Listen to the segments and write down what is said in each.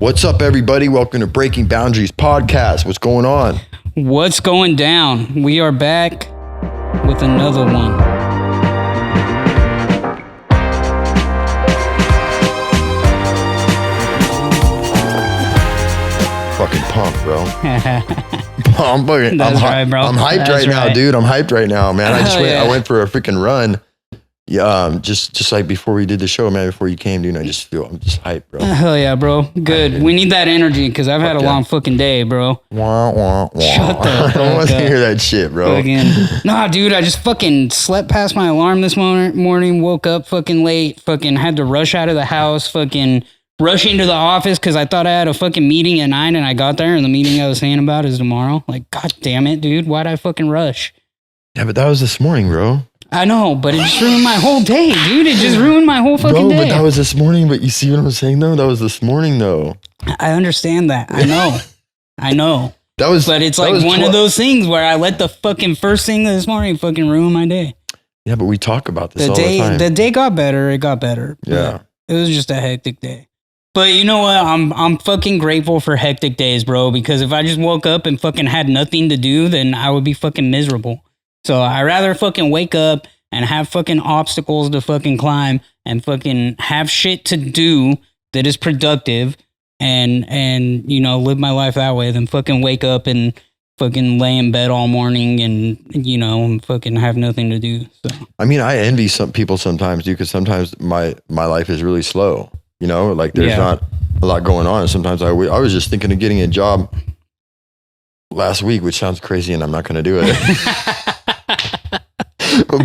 What's up, everybody? Welcome to Breaking Boundaries podcast. What's going on? What's going down? We are back with another one. Fucking pumped, bro. I'm right, bro. I'm hyped right now, dude. I'm hyped right now, man. I went for a freaking run. Yeah, just like before we did the show, man, before you came, dude, I'm just hyped, bro. Hell yeah, bro. Good. We need that energy because I've had a long fucking day, bro. Wah, wah, wah. Shut the I don't want to hear that shit, bro. Nah, dude, I just fucking slept past my alarm this morning, woke up fucking late, fucking had to rush out of the house, fucking rush into the office because I thought I had a fucking meeting at 9 and I got there and the meeting I was saying about is tomorrow. Like, god damn it, dude. Why'd I fucking rush? Yeah, but that was this morning, bro. I know, but it just ruined my whole day, dude. It just ruined my whole fucking day. But that was this morning. But you see what I'm saying, though? That was this morning, though. I understand that. I know. But it's like one of those things where I let the fucking first thing this morning fucking ruin my day. Yeah, but we talk about this all the time. The day got better. It got better. Yeah. It was just a hectic day. But you know what? I'm fucking grateful for hectic days, bro, because if I just woke up and fucking had nothing to do, then I would be fucking miserable. So I rather fucking wake up and have fucking obstacles to fucking climb and fucking have shit to do that is productive and you know, live my life that way than fucking wake up and fucking lay in bed all morning and, you know, fucking have nothing to do. So I mean, I envy some people sometimes, dude, because sometimes my life is really slow, you know, like there's not a lot going on. And sometimes I was just thinking of getting a job last week, which sounds crazy and I'm not going to do it.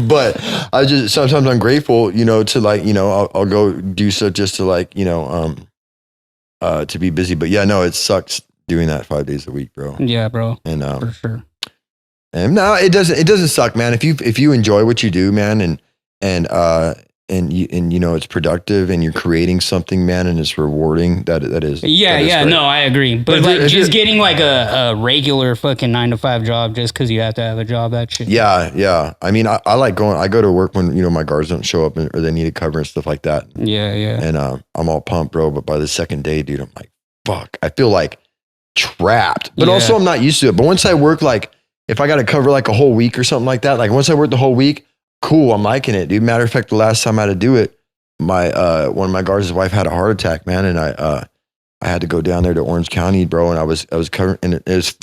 But sometimes I'm grateful, you know, to like, you know, I'll go do so just to like, you know, to be busy. But yeah, no, it sucks doing that 5 days a week, bro. Yeah, bro. And for sure. And no, it doesn't suck, man. If you enjoy what you do, man, and you know it's productive and you're creating something, man, and it's rewarding. That is great. No, I agree. But like just getting like a regular fucking 9-to-5 job just because you have to have a job, that shit. Yeah. I mean, I like going. I go to work when, you know, my guards don't show up or they need a cover and stuff like that. Yeah. And I'm all pumped, bro. But by the second day, dude, I'm like, fuck. I feel like trapped. But also I'm not used to it. But once I work, like if I got to cover like a whole week or something like that, like once I work the whole week. Cool, I'm liking it, dude. Matter of fact, the last time I had to do it, my one of my guards' wife had a heart attack, man, and I had to go down there to Orange County, bro, and I was covering,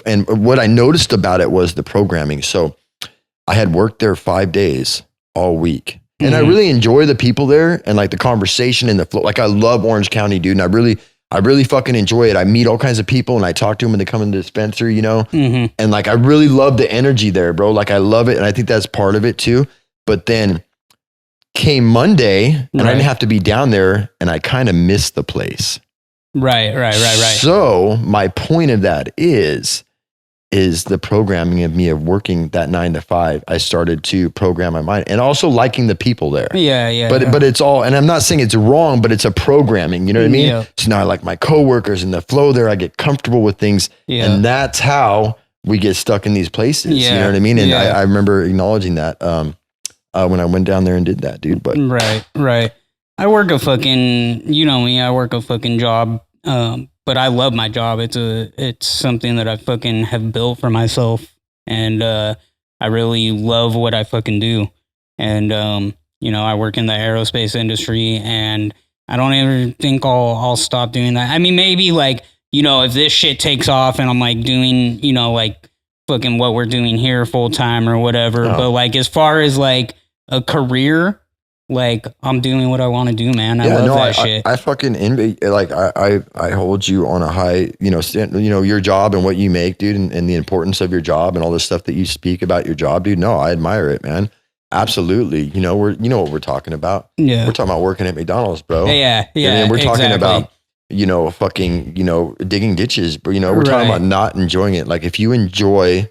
and what I noticed about it was the programming. So I had worked there 5 days all week, and I really enjoy the people there and like the conversation and the flow. Like I love Orange County, dude, and I really fucking enjoy it. I meet all kinds of people and I talk to them when they come in the dispensary, you know, and like I really love the energy there, bro. Like I love it, and I think that's part of it too. But then came Monday and I didn't have to be down there and I kind of missed the place. Right. So my point of that is the programming of me of working that 9-to-5. I started to program my mind and also liking the people there. Yeah. But it's all, and I'm not saying it's wrong, but it's a programming, you know what I mean? Yeah. So now I like my coworkers and the flow there. I get comfortable with things and that's how we get stuck in these places. You know what I mean? And I remember acknowledging that, when I went down there and did that, dude. But right. I work a fucking, you know me, I work a fucking job. But I love my job. It's something that I fucking have built for myself. And, I really love what I fucking do. And, you know, I work in the aerospace industry and I don't ever think I'll stop doing that. I mean, maybe like, you know, if this shit takes off and I'm like doing, you know, like fucking what we're doing here full time or whatever. But like, as far as like a career, like I'm doing what I want to do, man. I love that shit. I fucking envy, like I hold you on a high, you know, your job and what you make, dude, and the importance of your job and all the stuff that you speak about your job, dude. No, I admire it, man. Absolutely. You know, you know what we're talking about. Yeah. We're talking about working at McDonald's, bro. Yeah. And we're talking about, you know, fucking, you know, digging ditches, but you know, we're talking about not enjoying it. Like if you enjoy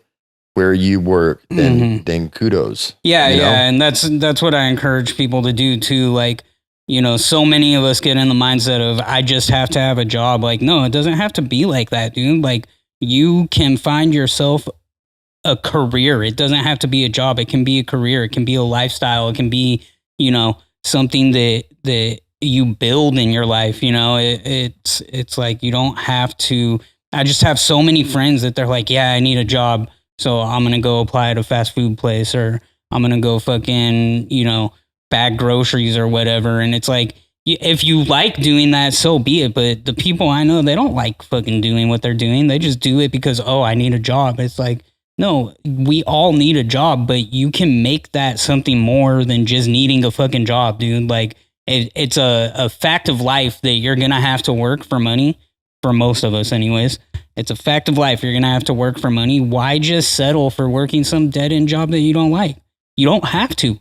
where you work, then kudos. Yeah. And that's what I encourage people to do too. Like, you know, so many of us get in the mindset of, I just have to have a job. Like, no, it doesn't have to be like that, dude. Like you can find yourself a career. It doesn't have to be a job. It can be a career. It can be a lifestyle. It can be, you know, something that you build in your life. You know, it's like you don't have to. I just have so many friends that they're like, yeah, I need a job, so I'm gonna go apply at a fast food place, or I'm gonna go fucking, you know, bag groceries or whatever. And it's like, if you like doing that, so be it. But the people I know, they don't like fucking doing what they're doing. They just do it because, oh, I need a job. It's like, no, we all need a job, but you can make that something more than just needing a fucking job, dude. Like, it's a fact of life that you're going to have to work for money, for most of us anyways. It's a fact of life. You're going to have to work for money. Why just settle for working some dead-end job that you don't like? You don't have to.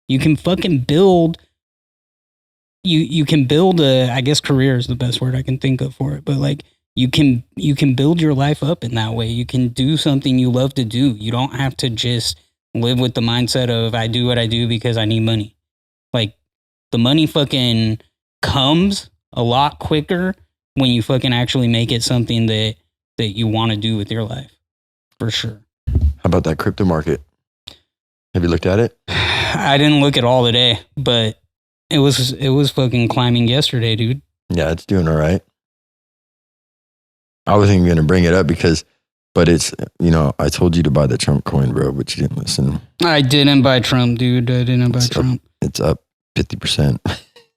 You can fucking build... You can build a... I guess career is the best word I can think of for it, but like... You can build your life up in that way. You can do something you love to do. You don't have to just live with the mindset of I do what I do because I need money. Like, the money fucking comes a lot quicker when you fucking actually make it something that you want to do with your life. For sure. How about that crypto market? Have you looked at it? I didn't look at all today, but it was fucking climbing yesterday, dude. Yeah, it's doing all right. I wasn't going to bring it up but it's, you know, I told you to buy the Trump coin, bro, but you didn't listen. I didn't buy Trump, dude. I didn't buy Trump. It's up 50%.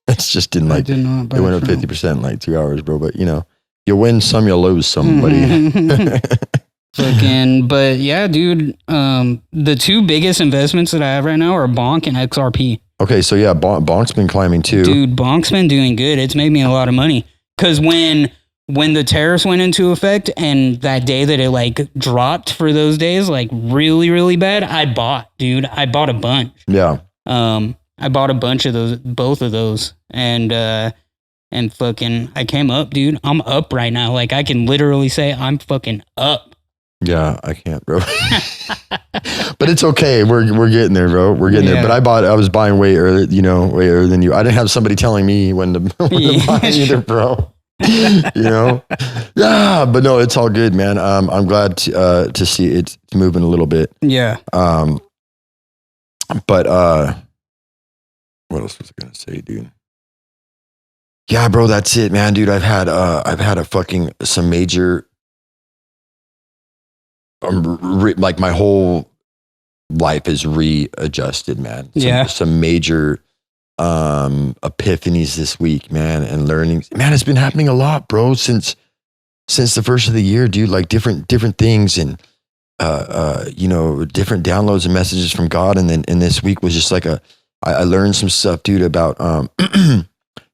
It's just didn't like, I did not buy it went up 50% in like 2 hours, bro. But, you know, you'll win some, you'll lose some, buddy. Fucking, but yeah, dude, the two biggest investments that I have right now are Bonk and XRP. Okay, so yeah, Bonk's been climbing too. Dude, Bonk's been doing good. It's made me a lot of money. Because when the tariffs went into effect and that day that it like dropped for those days, like really, really bad, I bought a bunch. Yeah. I bought a bunch of those, both of those. And fucking, I came up, dude. I'm up right now. Like, I can literally say I'm fucking up. Yeah, I can't, bro. But it's okay. We're getting there, bro. We're getting there. But I was buying way early, way earlier than you. I didn't have somebody telling me when to buy either, bro. You know? Yeah, but no, it's all good, man. I'm glad to see it's moving a little bit. Yeah. But what else was I gonna say, dude? Yeah, bro, that's it, man, dude. I've had a fucking some major like my whole life is readjusted, man. Some major epiphanies this week, man, and learnings. Man, it's been happening a lot, bro, since the first of the year, dude. Like different things and different downloads and messages from God. And then this week was just like I learned some stuff, dude, about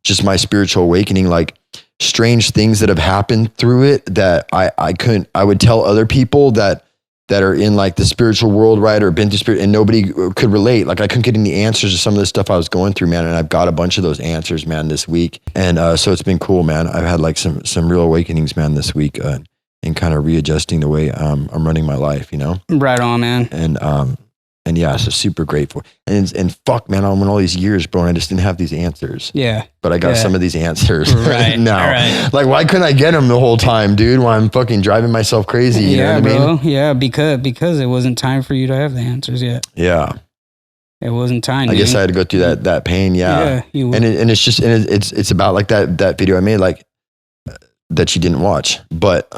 just my spiritual awakening, like strange things that have happened through it that I would tell other people that are in like the spiritual world, right? Or been through spirit, and nobody could relate. Like I couldn't get any answers to some of the stuff I was going through, man. And I've got a bunch of those answers, man, this week. And so it's been cool, man. I've had like some real awakenings, man, this week, and kind of readjusting the way I'm running my life, you know? Right on, man. And yeah, so super grateful. And fuck, man, I went all these years, bro, and I just didn't have these answers. Yeah. But I got some of these answers right now. Right. Like, why couldn't I get them the whole time, dude, while I'm fucking driving myself crazy? You know what I mean? Yeah, because it wasn't time for you to have the answers yet. Yeah. It wasn't time. I guess I had to go through that pain. Yeah. And it's just, it's about like that video I made, like that you didn't watch, but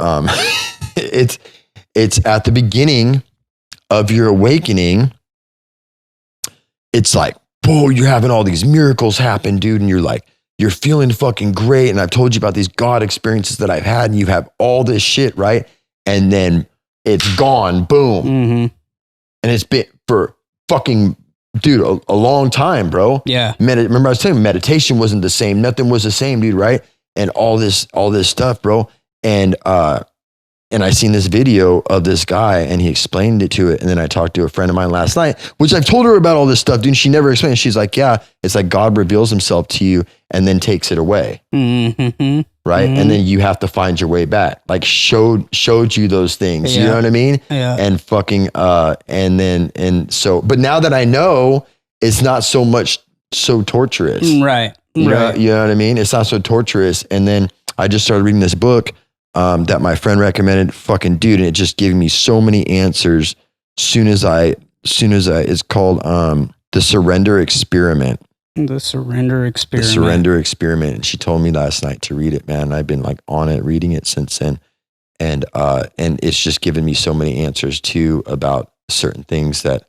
it's at the beginning of your awakening. It's like, whoa, you're having all these miracles happen, dude. And you're feeling fucking great. And I've told you about these God experiences that I've had, and you have all this shit, right? And then it's gone, boom. Mm-hmm. And it's been for fucking, dude, a long time, bro. Yeah. Remember I was telling you, meditation wasn't the same. Nothing was the same, dude, right? And all this stuff, bro. And I seen this video of this guy and he explained it to it. And then I talked to a friend of mine last night, which I've told her about all this stuff, dude. She never explained it. She's like, yeah, it's like God reveals himself to you and then takes it away. Mm-hmm. Right. Mm-hmm. And then you have to find your way back. Like showed you those things. Yeah. You know what I mean? Yeah. And fucking, but now that I know, it's not so torturous. Right. You know what I mean? It's not so torturous. And then I just started reading this book that my friend recommended. Fucking dude, and it just gave me so many answers. Soon as I it's called The Surrender Experiment. The Surrender The Experiment. Surrender Experiment. And she told me last night to read it, man. I've been like on it, reading it since then. And it's just given me so many answers too about certain things that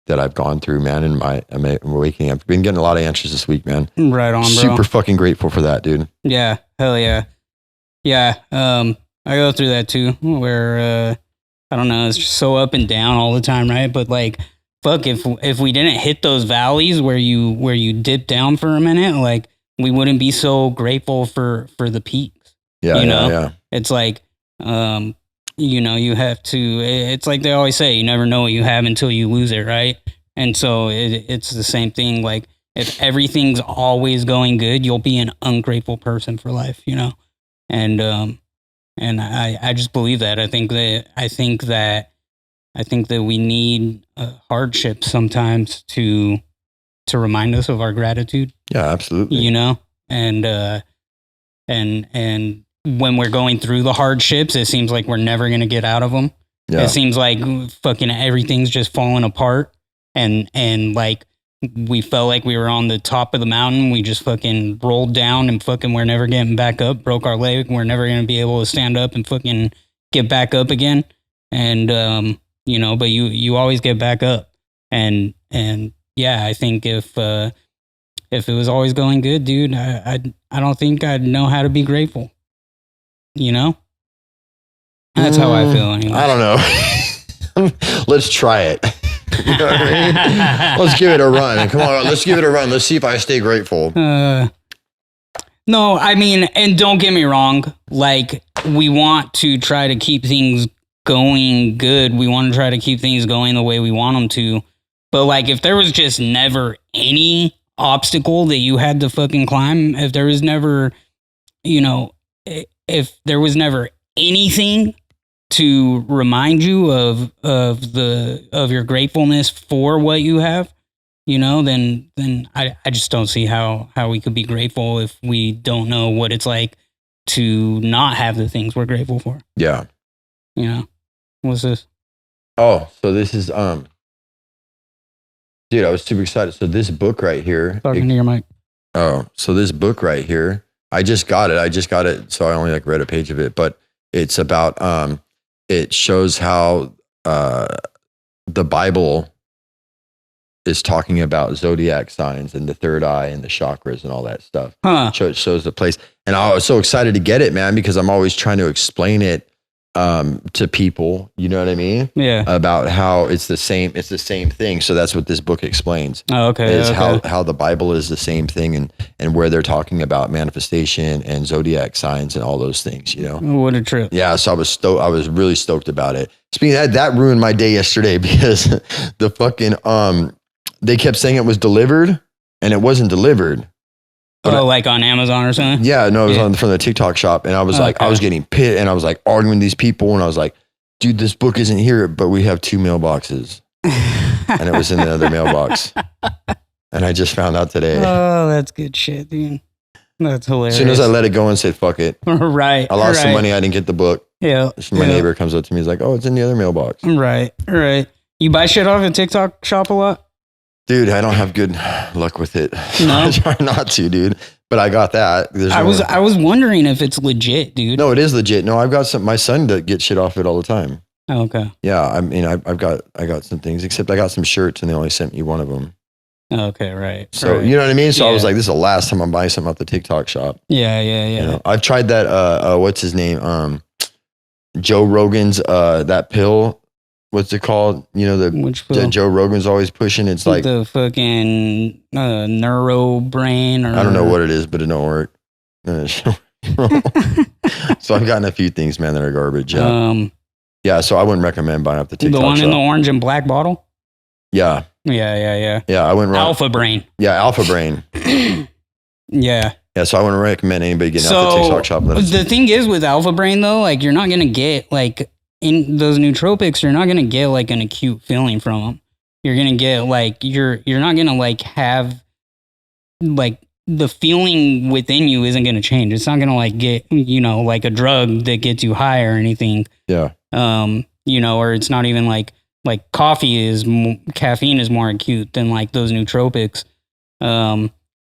I've gone through, man. And I'm waking up. I've been getting a lot of answers this week, man. Right on, bro. Super fucking grateful for that, dude. Yeah. Hell yeah. Yeah. I go through that too, where, I don't know, it's just so up and down all the time, right? But like, fuck, if we didn't hit those valleys where you dip down for a minute, like we wouldn't be so grateful for the peaks. Yeah, you know? yeah. It's like, you know, you have to. It's like they always say, you never know what you have until you lose it, right? And so it's the same thing. Like if everything's always going good, you'll be an ungrateful person for life, you know. And I just believe that. I think that we need hardship sometimes to remind us of our gratitude. Yeah, absolutely. You know, and when we're going through the hardships, it seems like we're never going to get out of them. Yeah. It seems like fucking everything's just falling apart, and like we felt like we were on the top of the mountain. We just fucking rolled down and fucking we're never getting back up. Broke our leg. We're never going to be able to stand up and fucking get back up again. And you know, but you always get back up. And yeah, I think if it was always going good, dude, I don't think I'd know how to be grateful. You know? That's how I feel anyway. I don't know. Let's try it. You know what I mean? Let's give it a run. Come on, let's give it a run. Let's see if I stay grateful. No, I mean, and don't get me wrong. Like, we want to try to keep things going good. We want to try to keep things going the way we want them to. But like, if there was just never any obstacle that you had to fucking climb, if there was never, you know, if there was never anything to remind you of your gratefulness for what you have, you know, then I just don't see how we could be grateful if we don't know what it's like to not have the things we're grateful for. Yeah. You know, what's this? Oh, so this is, dude, I was super excited. So this book right here. Talking to your mic. Oh, so this book right here, I just got it. So I only like read a page of it, but it's about, it shows how the Bible is talking about zodiac signs and the third eye and the chakras and all that stuff. Huh. Shows the place. And I was so excited to get it, man, because I'm always trying to explain it to people, you know what I mean? Yeah. About how it's the same thing. So that's what this book explains. Oh, okay. Is how the Bible is the same thing and where they're talking about manifestation and zodiac signs and all those things, you know? What a trip. Yeah. So I was really stoked about it. Speaking of that ruined my day yesterday because the fucking, they kept saying it was delivered and it wasn't delivered. But like on Amazon or something? Yeah, no, it was from the TikTok shop. And I was like, I was getting pissed and I was like arguing with these people. And I was like, dude, this book isn't here, but we have 2 mailboxes. And it was in the other mailbox. And I just found out today. Oh, that's good shit, dude. That's hilarious. As soon as I let it go and said, fuck it. Right. I lost some money. I didn't get the book. Yeah. My neighbor comes up to me. He's like, oh, it's in the other mailbox. Right. You buy shit off a TikTok shop a lot? Dude, I don't have good luck with it. No? I try not to, dude. But I got that. I was wondering if it's legit, dude. No, it is legit. No, I've got my son that gets shit off it all the time. Oh, okay. Yeah, I mean, I got some things, except I got some shirts and they only sent me one of them. Okay, right. So, you know what I mean? So I was like, this is the last time I'm buying something off the TikTok shop. Yeah. You know, I've tried that, what's his name? Joe Rogan's, that pill. What's it called? You know, the Joe Rogan's always pushing. It's like the fucking neuro brain, or I don't know what it is, but it don't work. So I've gotten a few things, man, that are garbage. Yeah. Yeah. So I wouldn't recommend buying up the TikTok. The one shop. in the orange and black bottle. Yeah. Yeah. I wouldn't. Alpha Brain. Yeah, Alpha Brain. Yeah. Yeah, so I wouldn't recommend anybody getting out the TikTok shop. The thing is with Alpha Brain though, like you're not gonna get like in those nootropics, you're not gonna get like an acute feeling from them. You're gonna get like you're not gonna like have like the feeling within you isn't gonna change. It's not gonna like get like a drug that gets you high or anything. Yeah. Or it's not even like caffeine is more acute than like those nootropics.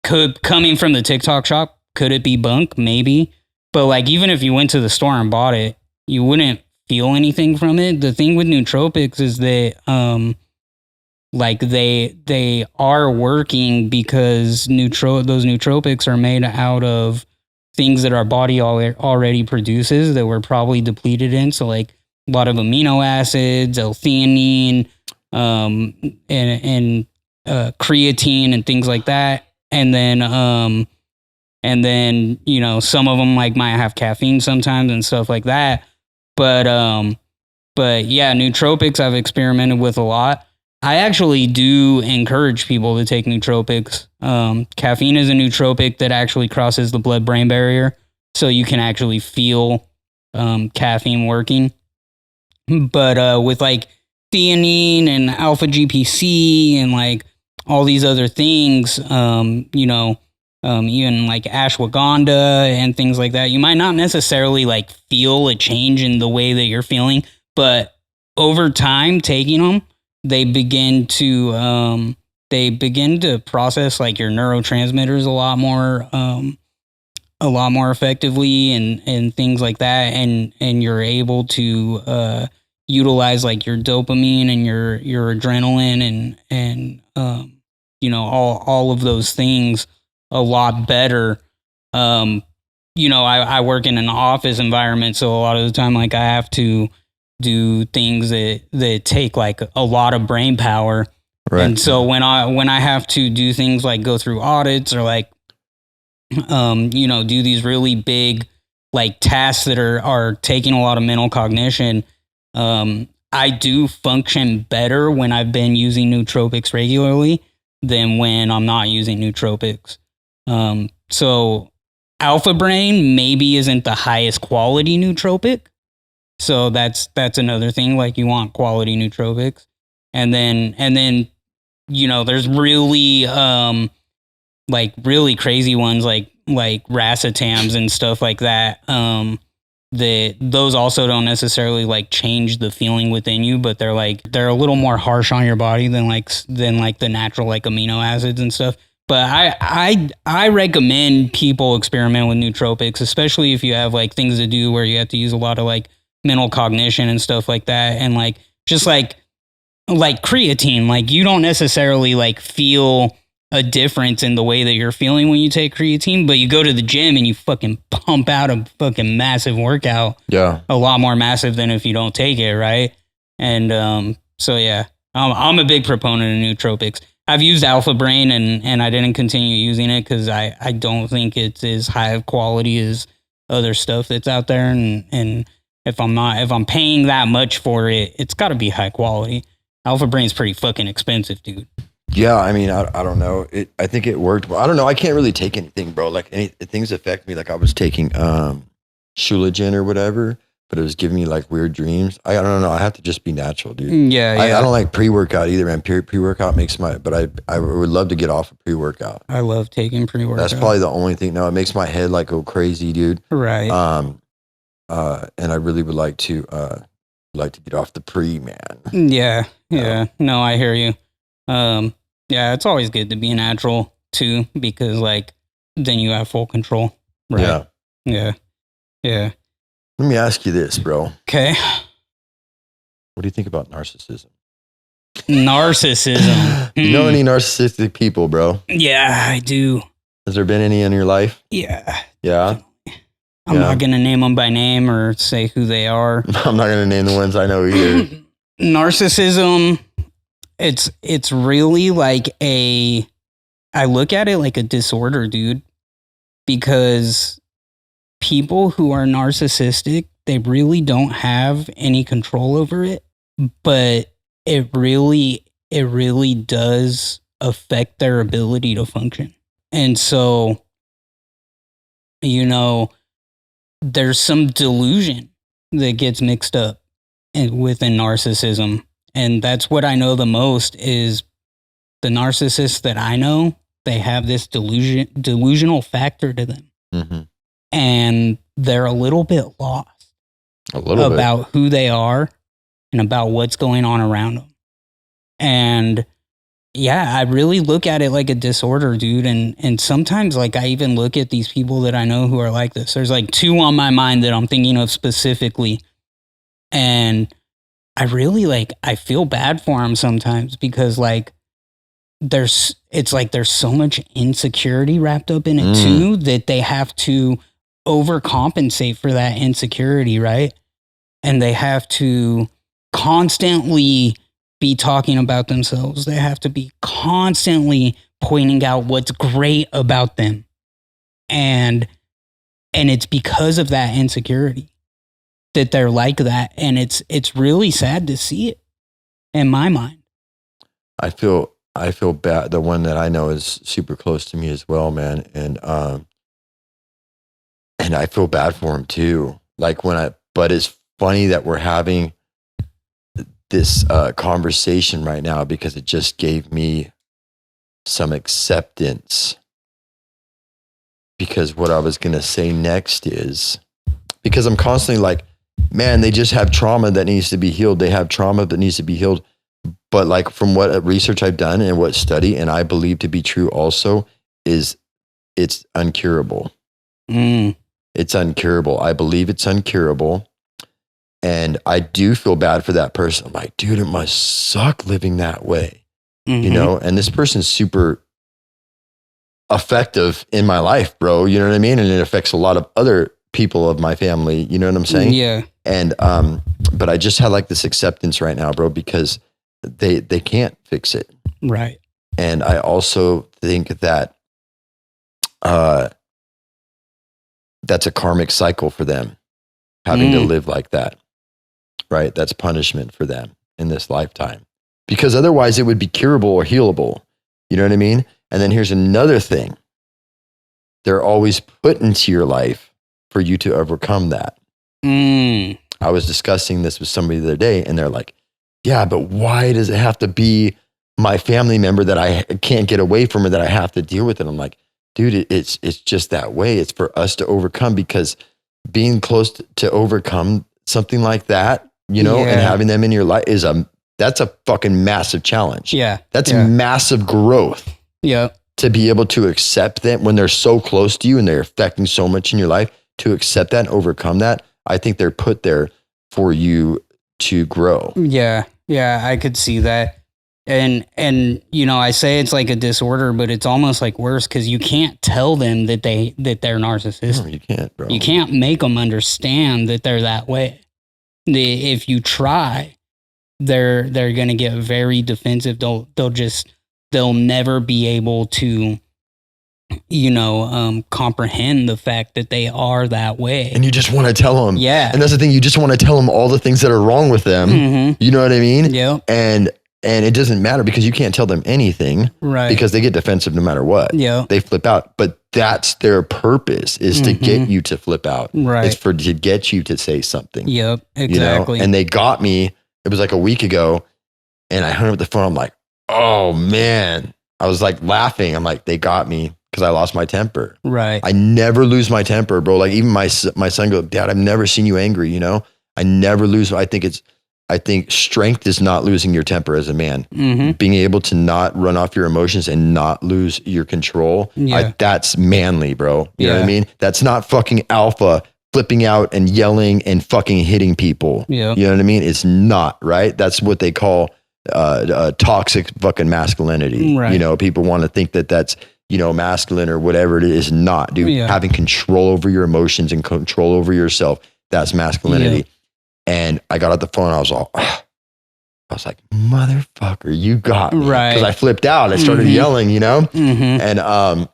coming from the TikTok shop, could it be bunk? Maybe. But like, even if you went to the store and bought it, you wouldn't feel anything from it. The thing with nootropics is that, like they are working because those nootropics are made out of things that our body already produces that we're probably depleted in. So like a lot of amino acids, L-theanine, and creatine and things like that. And then, you know, some of them like might have caffeine sometimes and stuff like that. But yeah, nootropics I've experimented with a lot. I actually do encourage people to take nootropics. Caffeine is a nootropic that actually crosses the blood-brain barrier, so you can actually feel caffeine working. But with like theanine and alpha GPC and like all these other things, you know, even like ashwagandha and things like that, you might not necessarily like feel a change in the way that you're feeling, but over time taking them, they begin to process like your neurotransmitters a lot more effectively and things like that, and you're able to utilize like your dopamine and your adrenaline and you know, all of those things a lot better. You know, I work in an office environment, so a lot of the time like I have to do things that take like a lot of brain power. Right. And so when I have to do things like go through audits or like, you know, do these really big like tasks that are taking a lot of mental cognition, I do function better when I've been using nootropics regularly than when I'm not using nootropics. So Alpha Brain maybe isn't the highest quality nootropic. So that's another thing. Like you want quality nootropics, and then you know there's really like really crazy ones like racetams and stuff like that. Those also don't necessarily like change the feeling within you, but they're a little more harsh on your body than the natural like amino acids and stuff. But I recommend people experiment with nootropics, especially if you have like things to do where you have to use a lot of like mental cognition and stuff like that. And like, just like creatine, like you don't necessarily like feel a difference in the way that you're feeling when you take creatine, but you go to the gym and you fucking pump out a fucking massive workout. Yeah. A lot more massive than if you don't take it. Right. And, so yeah, I'm a big proponent of nootropics. I've used Alpha Brain and I didn't continue using it because I don't think it's as high of quality as other stuff that's out there. And if I'm paying that much for it, it's got to be high quality. Alpha Brain's pretty fucking expensive, dude. Yeah, I mean, I don't know. I think it worked. Well, I don't know. I can't really take anything, bro. Like things affect me. Like I was taking Shulagen or whatever, but it was giving me like weird dreams. I don't know. I have to just be natural, dude. Yeah. I don't like pre-workout either, man. Pre-workout makes but I would love to get off of pre-workout. I love taking pre-workout. That's probably the only thing. No, it makes my head like go crazy, dude. Right. And I really would like to get off the pre, man. Yeah. Yeah. No, I hear you. Yeah, it's always good to be natural too, because like then you have full control. Right. Yeah. Yeah. Yeah. Let me ask you this, bro. Okay. What do you think about narcissism? Narcissism. You know any narcissistic people, bro? Yeah, I do. Has there been any in your life? Yeah. Yeah? I'm not going to name them by name or say who they are. I'm not going to name the ones I know either. Narcissism, it's really like I look at it like a disorder, dude, because people who are narcissistic, they really don't have any control over it, but it really does affect their ability to function. And so, you know, there's some delusion that gets mixed up within narcissism. And that's what I know the most is the narcissists that I know, they have this delusional factor to them. Mm-hmm. And they're a little bit lost about who they are and about what's going on around them. And yeah, I really look at it like a disorder, dude. And sometimes like I even look at these people that I know who are like this. There's like two on my mind that I'm thinking of specifically. And I really like, I feel bad for them sometimes because like it's like there's so much insecurity wrapped up in it too, that they have to overcompensate for that insecurity, right? And they have to constantly be talking about themselves. They have to be constantly pointing out what's great about them. And it's because of that insecurity that they're like that. And it's really sad to see it in my mind. I feel bad. The one that I know is super close to me as well, man. And I feel bad for him too. Like but it's funny that we're having this conversation right now because it just gave me some acceptance. Because what I was going to say next is, because I'm constantly like, man, they just have trauma that needs to be healed. They have trauma that needs to be healed. But like from what research I've done and what study, and I believe to be true also, is it's uncurable. It's uncurable. I believe it's uncurable. And I do feel bad for that person. I'm like, dude, it must suck living that way, you know? And this person's super effective in my life, bro. You know what I mean? And it affects a lot of other people of my family. You know what I'm saying? Yeah. And, but I just had like this acceptance right now, bro, because they can't fix it. Right. And I also think that, that's a karmic cycle for them having to live like that. Right? That's punishment for them in this lifetime, because otherwise it would be curable or healable. You know what I mean? And then here's another thing. They're always put into your life for you to overcome that. I was discussing this with somebody the other day and they're like, yeah, but why does it have to be my family member that I can't get away from or that I have to deal with it? I'm like, dude, it's just that way. It's for us to overcome, because being close to overcome something like that, you know, and having them in your life that's a fucking massive challenge. Yeah. That's massive growth. Yeah. To be able to accept them when they're so close to you and they're affecting so much in your life, to accept that and overcome that. I think they're put there for you to grow. Yeah. Yeah. I could see that. And, you know, I say it's like a disorder, but it's almost like worse, because you can't tell them that they're narcissistic. No, you can't, bro. You can't make them understand that they're that way. If you try, they're going to get very defensive. They'll never be able to, you know, comprehend the fact that they are that way. And you just want to tell them. Yeah. And that's the thing. You just want to tell them all the things that are wrong with them. You know what I mean? Yeah. And it doesn't matter, because you can't tell them anything. Right. Because they get defensive no matter what. Yeah. They flip out. But that's their purpose, is to get you to flip out. Right. It's to get you to say something. Yep. Exactly. You know? And they got me. It was like a week ago, and I hung up the phone. I'm like, oh man. I was like laughing. I'm like, they got me because I lost my temper. Right. I never lose my temper, bro. Like even my son goes, Dad, I've never seen you angry. You know, I never lose. I think strength is not losing your temper as a man. Being able to not run off your emotions and not lose your control. Yeah. That's manly, bro. You know what I mean? That's not fucking alpha flipping out and yelling and fucking hitting people. Yeah. You know what I mean? It's not, right? That's what they call toxic fucking masculinity. Right. You know, people want to think that that's, you know, masculine or whatever it is. Not, dude. Yeah. Having control over your emotions and control over yourself. That's masculinity. Yeah. And I got off the phone. I was all, I was like, motherfucker, you got me. Right. Because I flipped out. I started yelling, you know? And I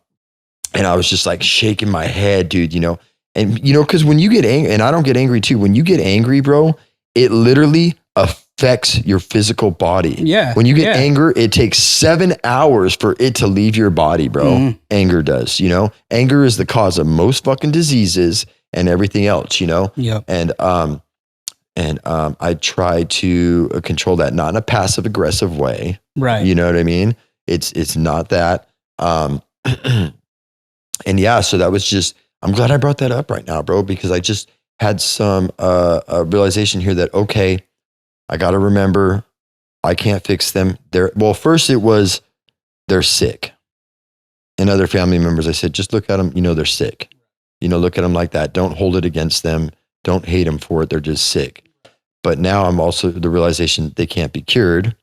was just like shaking my head, dude, you know? And, you know, because when you get angry, and I don't get angry too, when you get angry, bro, it literally affects your physical body. Yeah. When you get anger, it takes 7 hours for it to leave your body, bro. Anger does, you know? Anger is the cause of most fucking diseases and everything else, you know? Yep. And I try to control that, not in a passive aggressive way. Right. You know what I mean? It's not that. And yeah, so that was just, I'm glad I brought that up right now, bro, because I just had some realization here that, okay, I got to remember I can't fix them. First it was, they're sick. And other family members, I said, just look at them, they're sick. Look at them like that. Don't hold it against them. Don't hate them for it. They're just sick. But now I'm also the realization they can't be cured.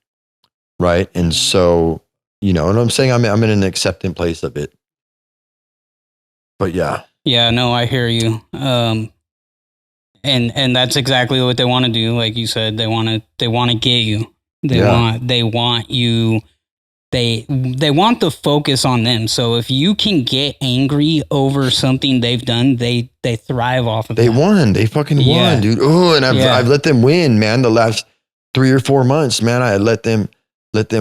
Right. And so, and I'm saying I'm in an accepting place of it. But yeah. Yeah, no, I hear you. And that's exactly what they want to do. Like you said, they want to get you. They want you. They want the focus on them. So if you can get angry over something they've done, they thrive off of it. They won. They fucking won, dude. Oh, and I've let them win, man. The last 3 or 4 months, man, I let them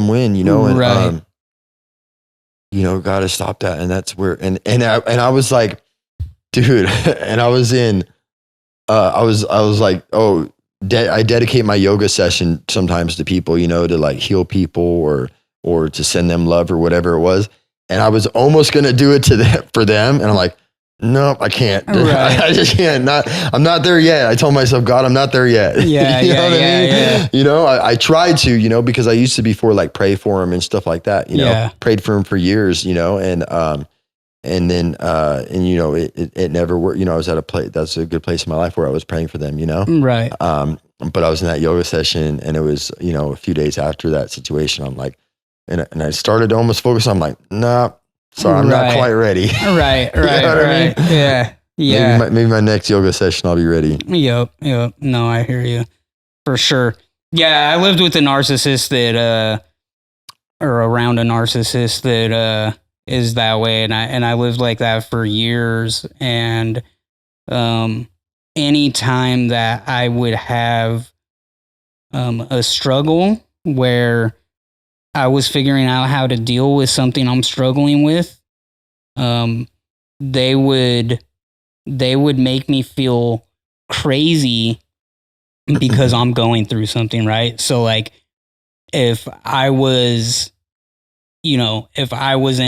win, and right. Got to stop that. And that's where, and I was like, dude, and I was in, I was like, I dedicate my yoga session sometimes to people, to like heal people or to send them love or whatever it was. And I was almost going to do it for them. And I'm like, nope, I can't. Right. I just can't. I'm not there yet. I told myself, God, I'm not there yet. Yeah. you know what I mean? Yeah. I tried to, because I used to before like pray for him and stuff like that, prayed for him for years, and then, it never worked. I was at a place, that's a good place in my life where I was praying for them, Right. But I was in that yoga session and it was, a few days after that situation, I'm like, and I started to almost focus. I'm like, nah, sorry, I'm not quite ready. Right. Right. I mean? Yeah. Maybe my next yoga session, I'll be ready. Yep. No, I hear you for sure. Yeah. I lived with a narcissist or around a narcissist that, is that way. And I lived like that for years. And, anytime that I would have, a struggle where I was figuring out how to deal with something I'm struggling with, they would make me feel crazy because I'm going through something, right? So like if I was in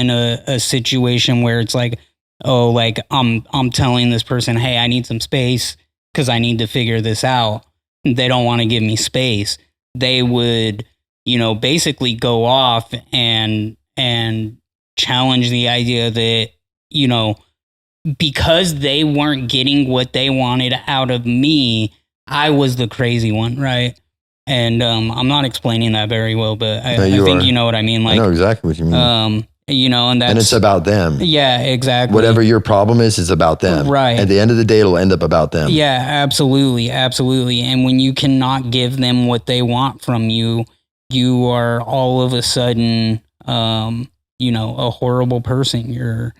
a situation where it's like, oh, like I'm telling this person, hey, I need some space because I need to figure this out. They don't want to give me space. They would, basically go off and challenge the idea that, because they weren't getting what they wanted out of me, I was the crazy one, right? And I'm not explaining that very well, but I think you know what I mean. Like, I know exactly what you mean. And it's about them. Yeah, exactly. Whatever your problem is about them. Right. At the end of the day, it'll end up about them. Yeah, absolutely. And when you cannot give them what they want from you, you are all of a sudden, a horrible person.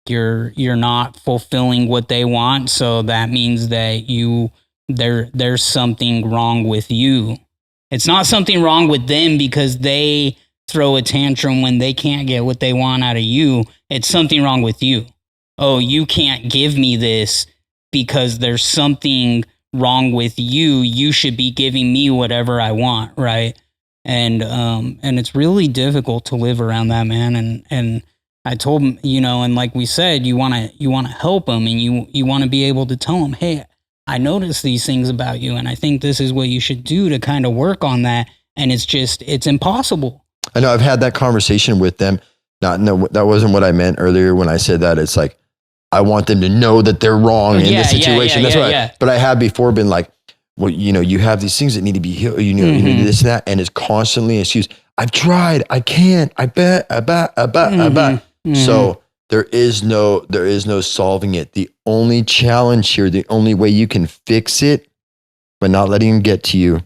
You're not fulfilling what they want. So that means that there's something wrong with you. It's not something wrong with them because they throw a tantrum when they can't get what they want out of you. It's something wrong with you. Oh, you can't give me this because there's something wrong with you. You should be giving me whatever I want, right? And it's really difficult to live around that, man. And I told him, and like we said, you want to help them, and you want to be able to tell them, hey, I noticed these things about you, and I think this is what you should do to kind of work on that. And it's impossible. I know I've had that conversation with them. No, that wasn't what I meant earlier when I said that. It's like, I want them to know that they're wrong in this situation. But I have before been like, well, you have these things that need to be healed. You need this and that. And it's constantly an excuse. I've tried. I can't. I bet. So there is no solving it. The only challenge here, the only way you can fix it, but not letting them get to you,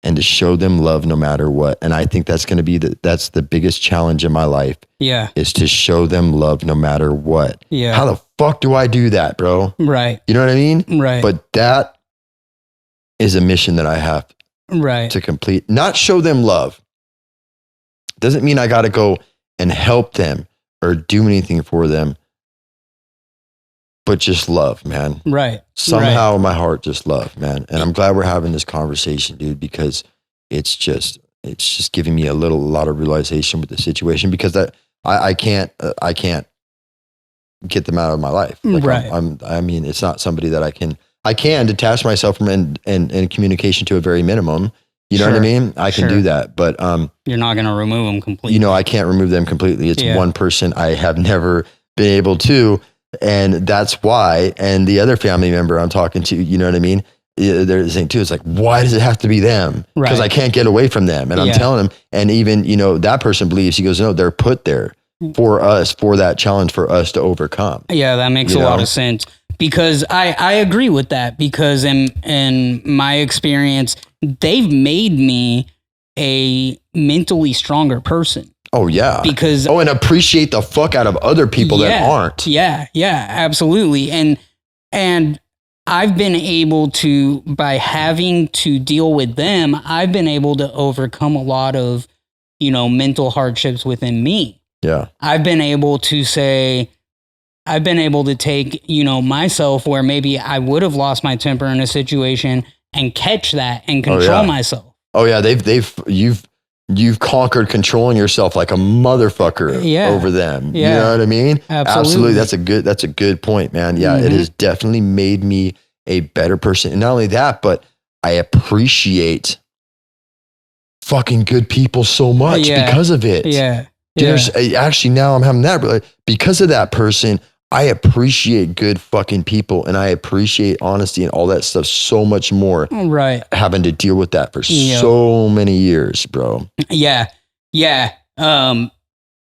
and to show them love no matter what. And I think that's going to be that's the biggest challenge in my life. Yeah. Is to show them love no matter what. Yeah. How the fuck do I do that, bro? Right. You know what I mean? Right. But that is a mission that I have to complete. Not show them love. Doesn't mean I got to go and help them or do anything for them, but just love, man. Right. Somehow my heart just love, man. And I'm glad we're having this conversation, dude, because it's just giving me a lot of realization with the situation, because that I can't get them out of my life. Like I mean, it's not somebody that I can detach myself from in communication to a very minimum, You know what I mean? I can do that, but you're not going to remove them completely. You know, I can't remove them completely. It's one person I have never been able to, and that's why. And the other family member I'm talking to, you know what I mean? They're saying too, it's like, why does it have to be them? Because I can't get away from them. And I'm telling them, and even, you know, that person believes, he goes, no, they're put there for us, for that challenge, for us to overcome. Yeah, that makes a lot of sense. Because I agree with that, because in my experience, they've made me a mentally stronger person. Oh yeah. Because and appreciate the fuck out of other people that aren't. Yeah, absolutely. And I've been able to, by having to deal with them, I've been able to overcome a lot of, you know, mental hardships within me. Yeah. I've been able to take, you know, myself where maybe I would have lost my temper in a situation and catch that and control myself. Oh yeah. You've conquered controlling yourself like a motherfucker over them. Yeah. You know what I mean? Absolutely. That's a good point, man. Yeah. It has definitely made me a better person. And not only that, but I appreciate fucking good people so much because of it. Yeah. Actually, now I'm having that, but because of that person, I appreciate good fucking people, and I appreciate honesty and all that stuff so much more. Right. Having to deal with that for so many years, bro. Yeah. Yeah.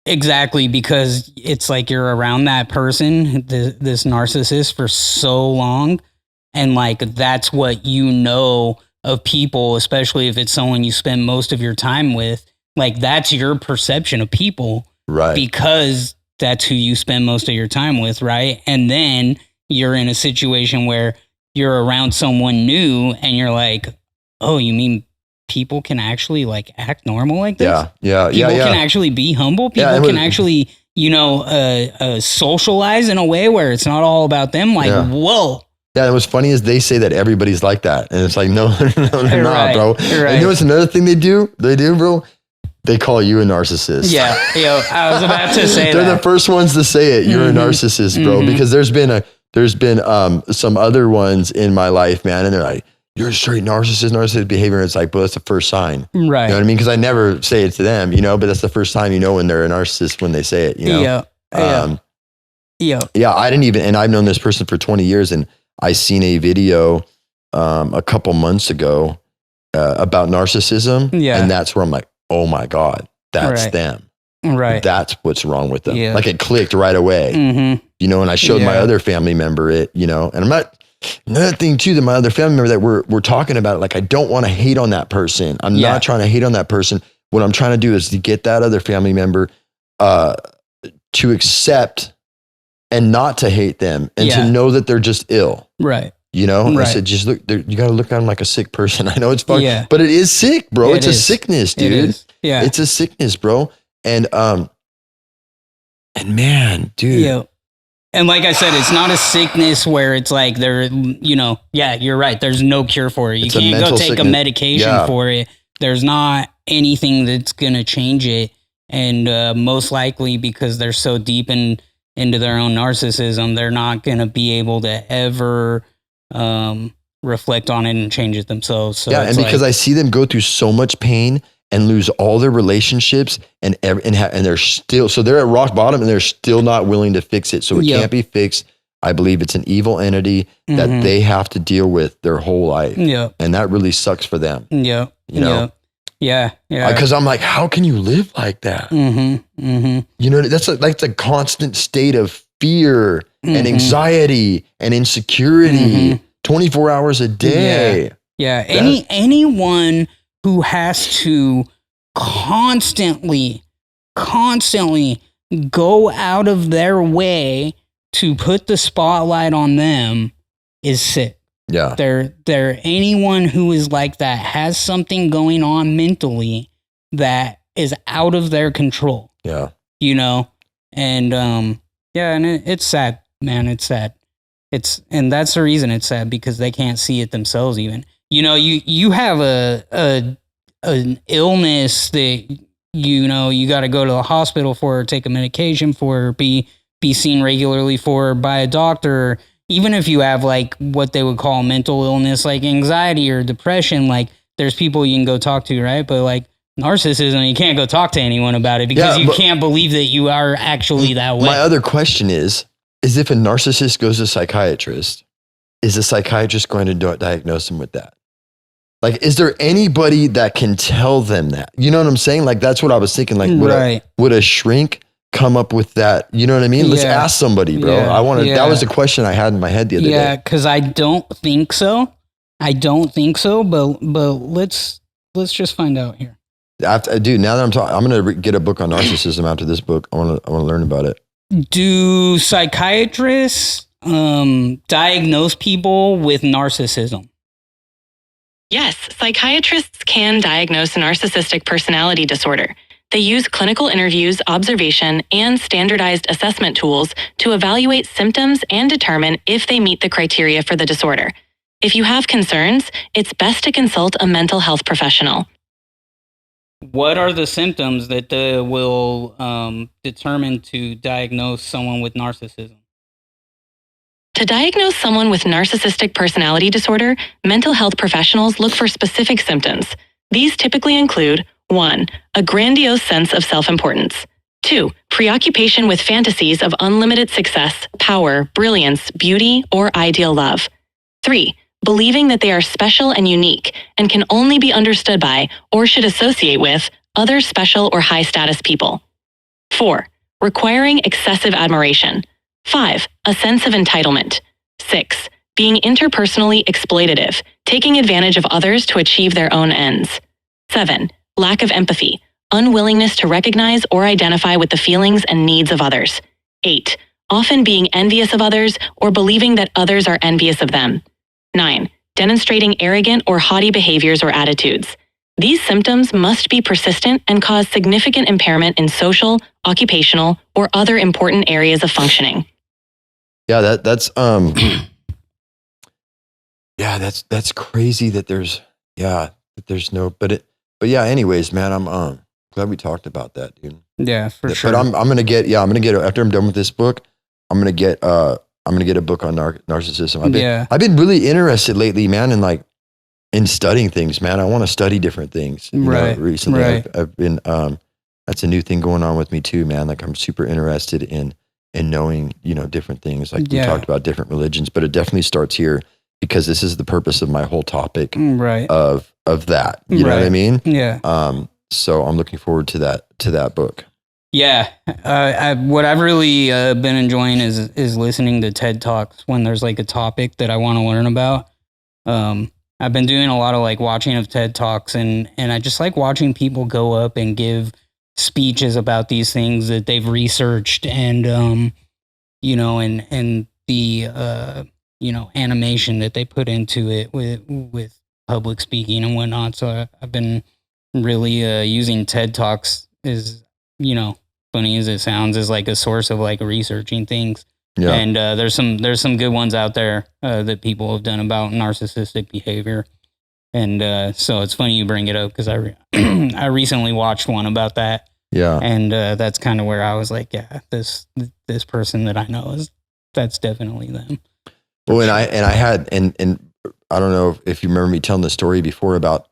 Exactly. Because it's like you're around that person, this narcissist, for so long. And like, that's what you know of people, especially if it's someone you spend most of your time with. Like, that's your perception of people. Right. Because that's who you spend most of your time with, right? And then you're in a situation where you're around someone new and you're like, oh, you mean people can actually like act normal like this? People can actually be humble. People can actually, you know, socialize in a way where it's not all about them. Like, whoa. Yeah, and what's funny is they say that everybody's like that. And it's like, no, they're not, bro. And you know what's another thing they do, bro? They call you a narcissist. Yeah, I was about to say They're the first ones to say it. You're a narcissist, bro. Because there's been some other ones in my life, man, and they're like, you're a straight narcissistic behavior. And it's like, well, that's the first sign. Right. You know what I mean? Because I never say it to them, you know, but that's the first time you know when they're a narcissist, when they say it, you know? Yeah, I didn't even, and I've known this person for 20 years, and I seen a video a couple months ago about narcissism. Yeah. And that's where I'm like, oh my God, that's them. Right. That's what's wrong with them. Yeah. Like it clicked right away, you know, and I showed my other family member it, you know, and I'm not, another thing too, that my other family member that we're talking about, like, I don't want to hate on that person. I'm not trying to hate on that person. What I'm trying to do is to get that other family member to accept and not to hate them and to know that they're just ill. Right. You know, I said, just look, you got to look at them like a sick person. I know it's fun, but it is sick, bro. It's a sickness, dude. Yeah. It's a sickness, bro. And man, dude. Yeah. And like I said, it's not a sickness where it's like they're, you know, you're right. There's no cure for it. You can't go take a medication for it. There's not anything that's going to change it. And most likely because they're so deep into their own narcissism, they're not going to be able to ever reflect on it and change it themselves. So and because I see them go through so much pain and lose all their relationships and they're still, so they're at rock bottom and they're still not willing to fix it. So it can't be fixed. I believe it's an evil entity that they have to deal with their whole life. Yeah. And that really sucks for them. Yeah. You know? Yeah. Because I'm like, how can you live like that? You know, that's like the constant state of fear and anxiety and insecurity 24 hours a day. Yeah. Anyone who has to constantly go out of their way to put the spotlight on them is sick. Yeah. They're anyone who is like that has something going on mentally that is out of their control. Yeah. You know? And and it's sad, man. It's sad. And that's the reason it's sad, because they can't see it themselves even. You know, you have an illness that, you know, you got to go to the hospital for, or take a medication for, or be seen regularly for by a doctor. Even if you have like what they would call mental illness, like anxiety or depression, like there's people you can go talk to, right? But like narcissism, you can't go talk to anyone about it because you can't believe that you are actually that way. My other question is if a narcissist goes to a psychiatrist, is the psychiatrist going to diagnose them with that? Like, is there anybody that can tell them that? You know what I'm saying? Like, that's what I was thinking. Like, would a shrink come up with that? You know what I mean? Let's ask somebody, bro. Yeah. That was the question I had in my head the other day. Yeah, because I don't think so. But let's just find out here. Dude, now that I'm talking, I'm going to get a book on narcissism after this book. I want to learn about it. Do psychiatrists diagnose people with narcissism? Yes, psychiatrists can diagnose a narcissistic personality disorder. They use clinical interviews, observation, and standardized assessment tools to evaluate symptoms and determine if they meet the criteria for the disorder. If you have concerns, it's best to consult a mental health professional. What are the symptoms that will determine to diagnose someone with narcissism? To diagnose someone with narcissistic personality disorder, mental health professionals look for specific symptoms. These typically include 1. A grandiose sense of self-importance. 2. Preoccupation with fantasies of unlimited success, power, brilliance, beauty, or ideal love. 3. Believing that they are special and unique and can only be understood by or should associate with other special or high-status people. 4. Requiring excessive admiration. 5. A sense of entitlement. 6. Being interpersonally exploitative, taking advantage of others to achieve their own ends. 7. Lack of empathy, unwillingness to recognize or identify with the feelings and needs of others. 8. Often being envious of others or believing that others are envious of them. 9. Demonstrating arrogant or haughty behaviors or attitudes. These symptoms must be persistent and cause significant impairment in social, occupational, or other important areas of functioning. Yeah, that's that's crazy that there's no, but yeah, anyways, man, I'm glad we talked about that, dude. Yeah, for sure. But I'm gonna get after I'm done with this book, I'm gonna get a book on narcissism. I've been really interested lately, man, in studying things, man. I want to study different things. Recently, I've been that's a new thing going on with me too, man. Like, I'm super interested in knowing, different things. Like, we talked about different religions, but it definitely starts here because this is the purpose of my whole topic of that. You know what I mean? Yeah. So I'm looking forward to that book. Yeah. What I've really been enjoying is listening to TED Talks when there's like a topic that I want to learn about. I've been doing a lot of like watching of TED Talks and I just like watching people go up and give speeches about these things that they've researched and and the animation that they put into it with public speaking and whatnot. So I've been really using TED Talks as, funny as it sounds, as like a source of like researching things. Yeah. And there's some good ones out there that people have done about narcissistic behavior. And so it's funny you bring it up because I recently watched one about that. Yeah. And that's kind of where I was like, yeah, this person that I know that's definitely them. Well, I had I don't know if you remember me telling the story before about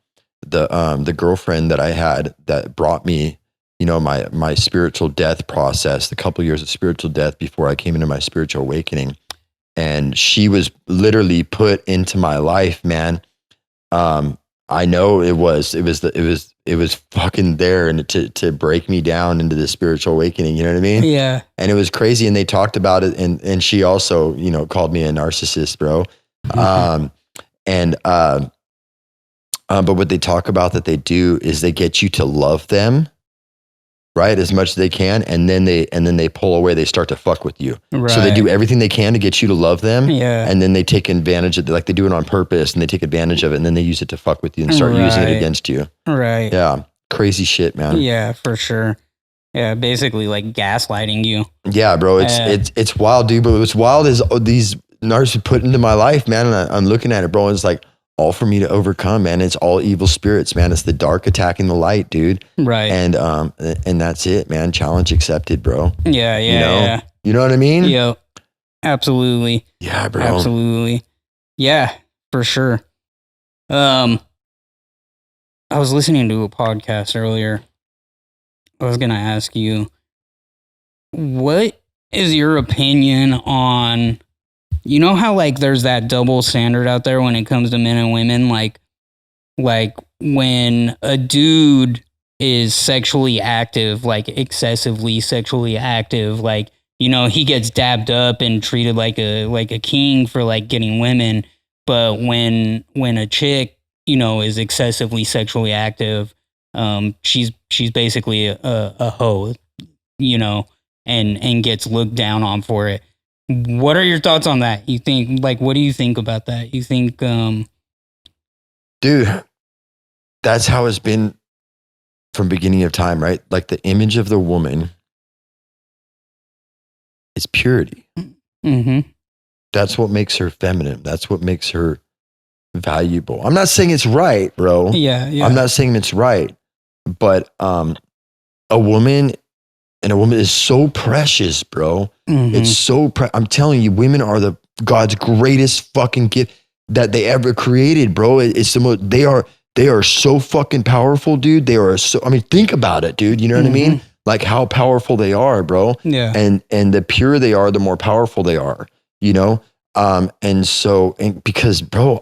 the girlfriend that I had that brought me, my spiritual death process, the couple of years of spiritual death before I came into my spiritual awakening. And she was literally put into my life, man. I know it was fucking there and to break me down into the spiritual awakening. You know what I mean? Yeah. And it was crazy. And they talked about it. And she also, called me a narcissist, bro. But what they talk about that they do is they get you to love them, right, as much as they can, and then they pull away. They start to fuck with you. Right. So they do everything they can to get you to love them. Yeah. And then they take advantage of it, like they do it on purpose, and they take advantage of it, and then they use it to fuck with you and start using it against you. Right. Yeah. Crazy shit, man. Yeah, for sure. Yeah, basically like gaslighting you. Yeah, bro. It's wild, dude. But what's wild is these narcissists put into my life, man. And I'm looking at it, bro. And it's like all for me to overcome, man. It's all evil spirits, man. It's the dark attacking the light, dude. Right. And that's it, man. Challenge accepted, bro. Yeah, yeah. You know what I mean? Yeah. Absolutely. Yeah, bro. Absolutely. Yeah, for sure. I was listening to a podcast earlier. I was going to ask you, what is your opinion on, you know how like there's that double standard out there when it comes to men and women? Like when a dude is sexually active, like excessively sexually active, like, you know, he gets dabbed up and treated like a king for like getting women. But when a chick, you know, is excessively sexually active, she's basically a hoe, you know, and gets looked down on for it. What are your thoughts on that? You think, like, what do you think about that? You think, dude, that's how it's been from beginning of time, right? Like the image of the woman is purity. mm-hmm. That's what makes her feminine. That's what makes her valuable. I'm not saying it's right, bro. Yeah. I'm not saying it's right, but a woman is so precious, bro. Mm-hmm. It's so I'm telling you, women are God's greatest fucking gift that they ever created, bro. It's the most, they are so fucking powerful, dude. They are so, I mean, think about it, dude. You know what I mean? Like how powerful they are, bro. Yeah. And the purer they are, the more powerful they are, you know? And because, bro,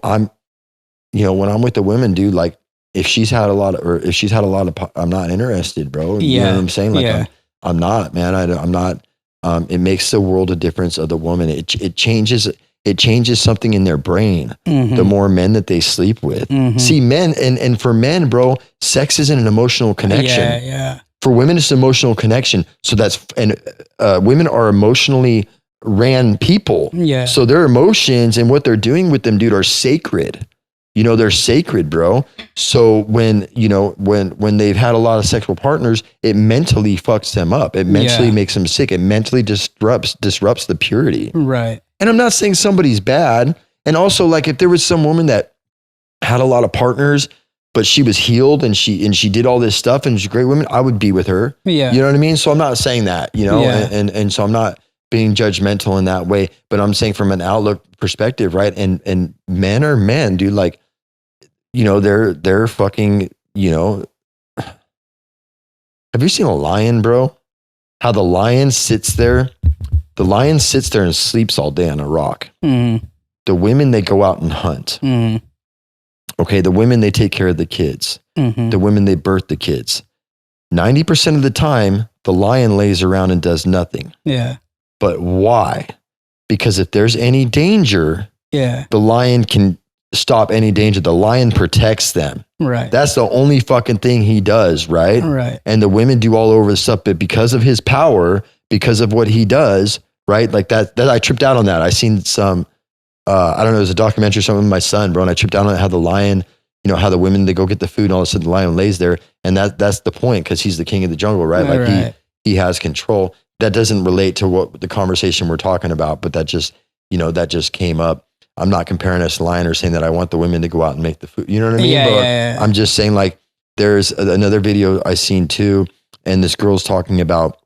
you know, when I'm with the women, dude, like if she's had a lot of, I'm not interested, bro. You know what I'm saying? Like I'm not, man. I'm not, it makes the world a difference of the woman. It changes something in their brain. The more men that they sleep with. See, men, and for men, bro, sex isn't an emotional connection. Yeah. For women, it's an emotional connection. So women are emotionally ran people. Yeah. So their emotions and what they're doing with them, dude, are sacred. You know, they're sacred, bro. So when they've had a lot of sexual partners, it mentally fucks them up. It mentally makes them sick. It mentally disrupts the purity. Right. And I'm not saying somebody's bad. And also, like, if there was some woman that had a lot of partners, but she was healed and she did all this stuff and she's a great woman, I would be with her. Yeah. You know what I mean? So I'm not saying that, you know, Yeah. and so I'm not being judgmental in that way, but I'm saying from an outlook perspective, right? And men are men, dude. Like, you know, they're fucking, you know, have you seen a lion, bro? How the lion sits there? The lion sits there and sleeps all day on a rock. Mm-hmm. The women, they go out and hunt. Mm-hmm. Okay, the women, they take care of the kids. Mm-hmm. The women, they birth the kids. 90% of the time, the lion lays around and does nothing. Yeah. But why? Because if there's any danger, the lion can stop any danger. The lion protects them. Right. That's the only fucking thing he does, right? Right. And the women do all over the stuff, but because of his power, because of what he does, right? Like that I tripped out on that. I seen some, I don't know, it was a documentary or something with my son, bro, and I tripped out on how the lion, you know, how the women, they go get the food and all of a sudden the lion lays there. And that's the point, because he's the king of the jungle, right? Like he has control. That doesn't relate to what the conversation we're talking about, but that just, you know, that just came up. I'm not comparing us to lion or saying that I want the women to go out and make the food. You know what I mean? Yeah. I'm just saying, like, there's another video I seen too, and this girl's talking about,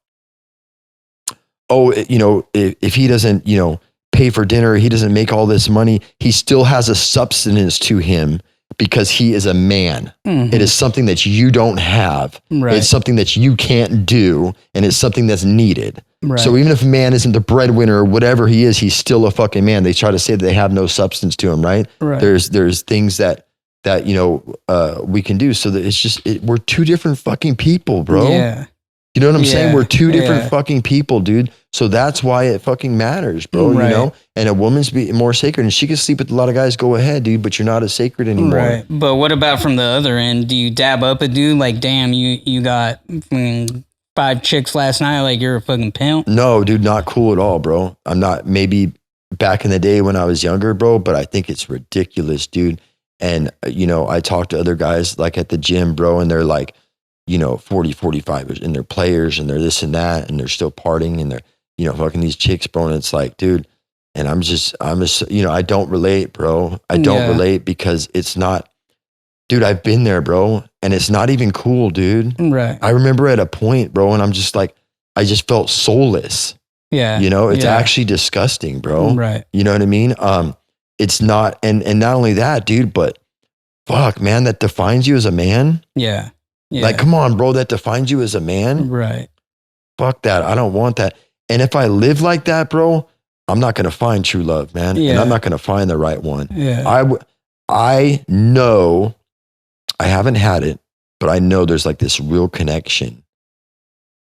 oh, you know, if he doesn't, you know, pay for dinner, he doesn't make all this money, he still has a substance to him because he is a man. Mm-hmm. It is something that you don't have. Right. It's something that you can't do, and it's something that's needed. Right. So even if a man isn't the breadwinner or whatever he is, he's still a fucking man. They try to say that they have no substance to him, right? Right. There's things that you know, we can do, so that it's just, we're two different fucking people, bro. Yeah. You know what I'm saying? We're two different fucking people, dude. So that's why it fucking matters, bro. Right. You know? And a woman's more sacred, and she can sleep with a lot of guys. Go ahead, dude, but you're not as sacred anymore. Right. But what about from the other end? Do you dab up a dude like, damn, you got 5 chicks last night, like you're a fucking pimp? No, dude, not cool at all, bro. I'm not. Maybe back in the day when I was younger, bro, but I think it's ridiculous, dude. And, you know, I talk to other guys like at the gym, bro, and they're like, you know, 40, 45, and they're players and they're this and that, and they're still partying and they're, you know, fucking these chicks, bro. And it's like, dude, and I'm you know, I don't relate, bro. I don't relate because it's not, dude, I've been there, bro. And it's not even cool, dude. Right. I remember at a point, bro, and I'm just like, I just felt soulless. Yeah. You know, it's actually disgusting, bro. Right. You know what I mean? It's not, and not only that, dude, but fuck, man, that defines you as a man? Yeah. Like, come on, bro, that defines you as a man? Right. Fuck that. I don't want that. And if I live like that, bro, I'm not going to find true love, man. And I'm not going to find the right one. Yeah. I know, I haven't had it, but I know there's like this real connection,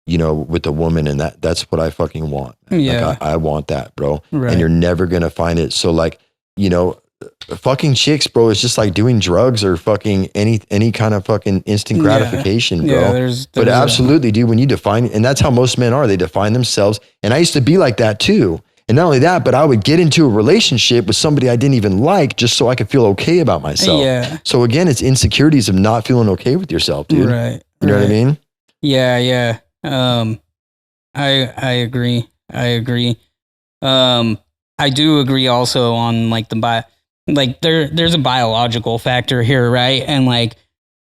you know, with the woman, and that's what I fucking want. Yeah. Like I want that, bro. Right. And you're never going to find it. So like, you know, fucking chicks, bro, is just like doing drugs or fucking any kind of fucking instant gratification, bro. But absolutely, dude, when you define, and that's how most men are, they define themselves. And I used to be like that too. And not only that, but I would get into a relationship with somebody I didn't even like just so I could feel okay about myself. Yeah. So again, it's insecurities of not feeling okay with yourself, dude. Right. You know what I mean? Yeah. Yeah. I agree. I do agree also on like there's a biological factor here, right? And like,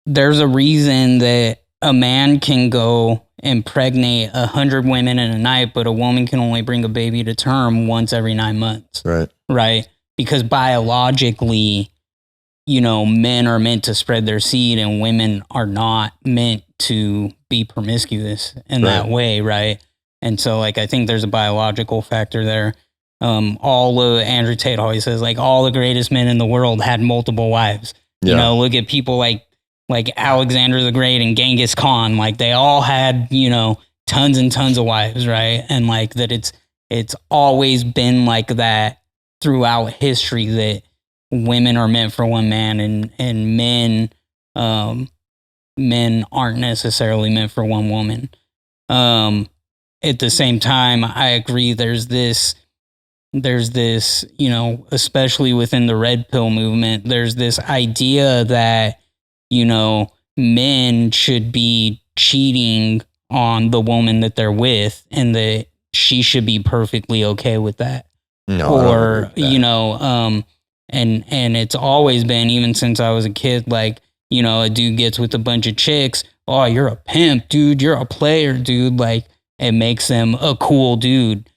there's a reason that a man can go impregnate 100 women in a night, but a woman can only bring a baby to term once every 9 months. Right. Right. Because biologically, you know, men are meant to spread their seed and women are not meant to be promiscuous in that way. Right. And so like, I think there's a biological factor there. Andrew Tate always says like all the greatest men in the world had multiple wives. You know, look at people like Alexander the Great and Genghis Khan, like they all had, you know, tons and tons of wives, right? And like that it's always been like that throughout history, that women are meant for one man and men aren't necessarily meant for one woman. At the same time, I agree there's this, you know, especially within the red pill movement, there's this idea that, you know, men should be cheating on the woman that they're with and that she should be perfectly okay with that. No, or, you know, and it's always been, even since I was a kid, like, you know, a dude gets with a bunch of chicks. Oh, you're a pimp, dude. You're a player, dude. Like, it makes them a cool dude.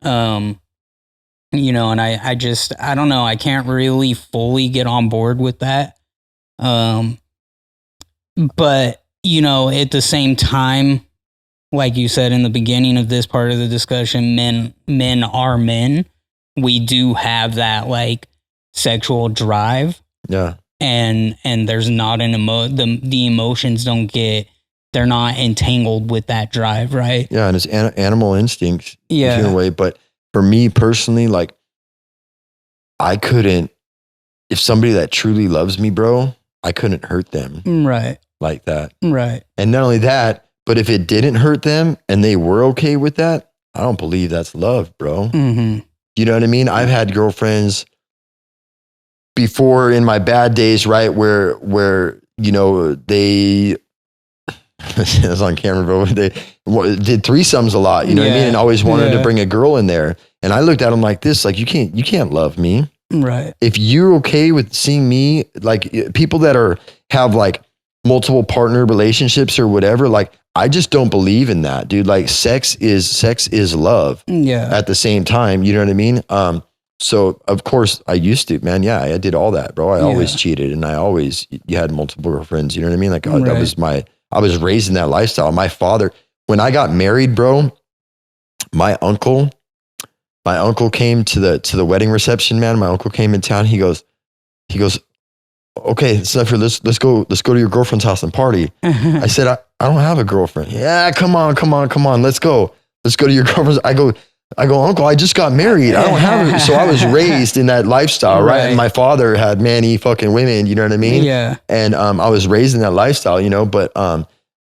You know, and I don't know. I can't really fully get on board with that. But, you know, at the same time, like you said in the beginning of this part of the discussion, men are men. We do have that like sexual drive. Yeah. And there's not the emotions they're not entangled with that drive, right? Yeah, and it's animal instincts in a way. But for me personally, like I couldn't, if somebody that truly loves me, bro, I couldn't hurt them. Right. Like that. Right. And not only that, but if it didn't hurt them and they were okay with that, I don't believe that's love, bro. Mm-hmm. You know what I mean? I've had girlfriends before in my bad days, right? Where, you know, they, it was on camera, bro. They did threesomes a lot, you know what I mean? And always wanted to bring a girl in there. And I looked at them like this, like, you can't love me. Right. If you're okay with seeing me, like people that have like multiple partner relationships or whatever, like, I just don't believe in that, dude. Like sex is love. Yeah. At the same time, you know what I mean? So of course I used to, man. Yeah, I did all that, bro. I always cheated, and you had multiple girlfriends. You know what I mean? Like that was I was raised in that lifestyle. My father, when I got married, bro, my uncle came to the wedding reception, man. My uncle came in town. He goes, okay, Zephyr, let's go to your girlfriend's house and party. I said, I don't have a girlfriend. Yeah, come on. Let's go to your girlfriend's. I go, Uncle, I just got married. I don't have it. So I was raised in that lifestyle, right? And my father had many fucking women, you know what I mean? Yeah. And I was raised in that lifestyle, you know, but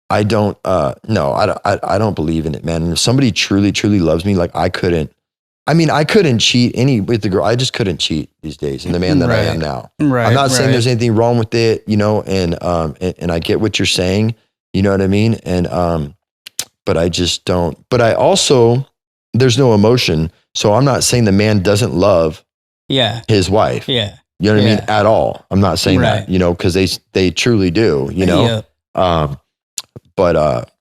I don't I don't believe in it, man. And if somebody truly, truly loves me, like I couldn't cheat with the girl. I just couldn't cheat these days in the man that I am now. Right. I'm not saying there's anything wrong with it, you know, and I get what you're saying, you know what I mean? And but I just don't, but I also, there's no emotion. So I'm not saying the man doesn't love his wife. Yeah. You know what I mean? At all. I'm not saying that, you know, because they truly do, you know? But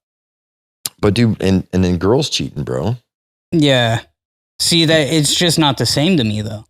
dude, and then girls cheating, bro. Yeah. See, that it's just not the same to me though.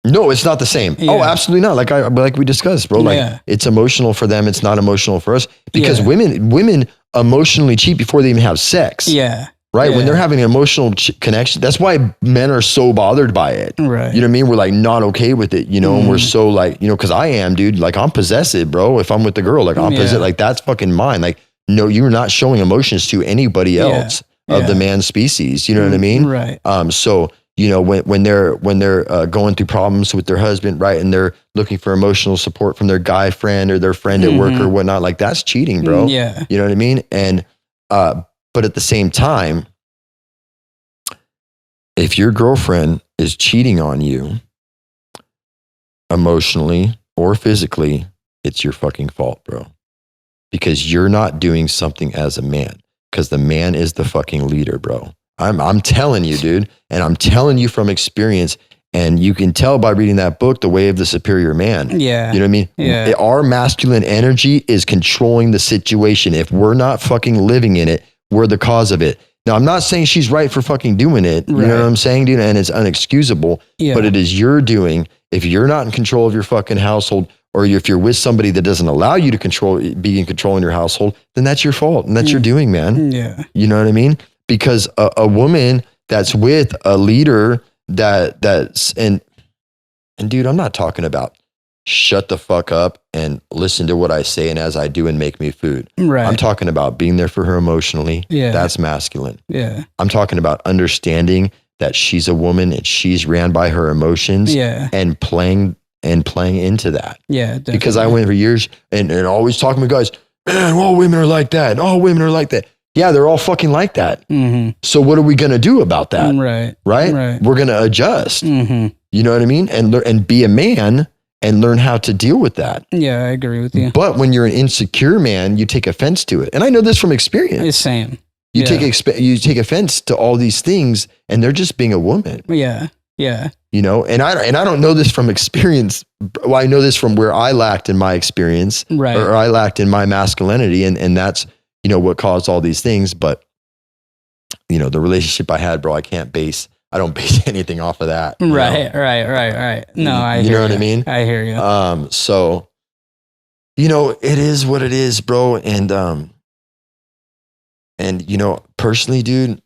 No, it's not the same. Yeah. Oh, absolutely not. Like we discussed, bro. Like it's emotional for them. It's not emotional for us because women emotionally cheat before they even have sex. Yeah. Right. When they're having an emotional connection, that's why men are so bothered by it. Right. You know what I mean? We're like not okay with it, you know, and we're so like, you know, cause I am, dude, like I'm possessive, bro. If I'm with the girl, like I'm possessive, like that's fucking mine. Like, no, you're not showing emotions to anybody else of the man species. You know what I mean? Right. So, you know, when they're going through problems with their husband, right, and they're looking for emotional support from their guy friend or their friend at work or whatnot, like that's cheating, bro. Yeah. You know what I mean? And, but at the same time, if your girlfriend is cheating on you emotionally or physically, it's your fucking fault, bro. Because you're not doing something as a man. Because the man is the fucking leader, bro. I'm telling you, dude. And I'm telling you from experience. And you can tell by reading that book, The Way of the Superior Man. Yeah. You know what I mean? Yeah. Our masculine energy is controlling the situation. If we're not fucking living in it, we're the cause of it. Now, I'm not saying she's right for fucking doing it. You know what I'm saying, dude? And it's unexcusable, but it is your doing. If you're not in control of your fucking household, or if you're with somebody that doesn't allow you to be in control in your household, then that's your fault. And that's your doing, man. Yeah. You know what I mean? Because a woman that's with a leader that's, and dude, I'm not talking about shut the fuck up and listen to what I say and as I do and make me food. Right. I'm talking about being there for her emotionally. Yeah. That's masculine. Yeah. I'm talking about understanding that she's a woman and she's ran by her emotions and playing into that. Yeah. Definitely. Because I went for years and always talking to guys, man, all women are like that. All women are like that. Yeah, they're all fucking like that. So what are we going to do about that? Right? We're going to adjust. You know what I mean? And be a man and learn how to deal with that. Yeah, I agree with you. But when you're an insecure man, you take offense to it. And I know this from experience. It's same. You take offense to all these things and they're just being a woman. Yeah. Yeah. You know, and I don't know this from experience. Well, I know this from where I lacked in my experience, right? Or I lacked in my masculinity, and that's, you know, what caused all these things. But you know, the relationship I had, bro, I don't base anything off of that. Right. No, I hear know what I mean? I hear you. So, you know, it is what it is, bro. And you know, personally, dude,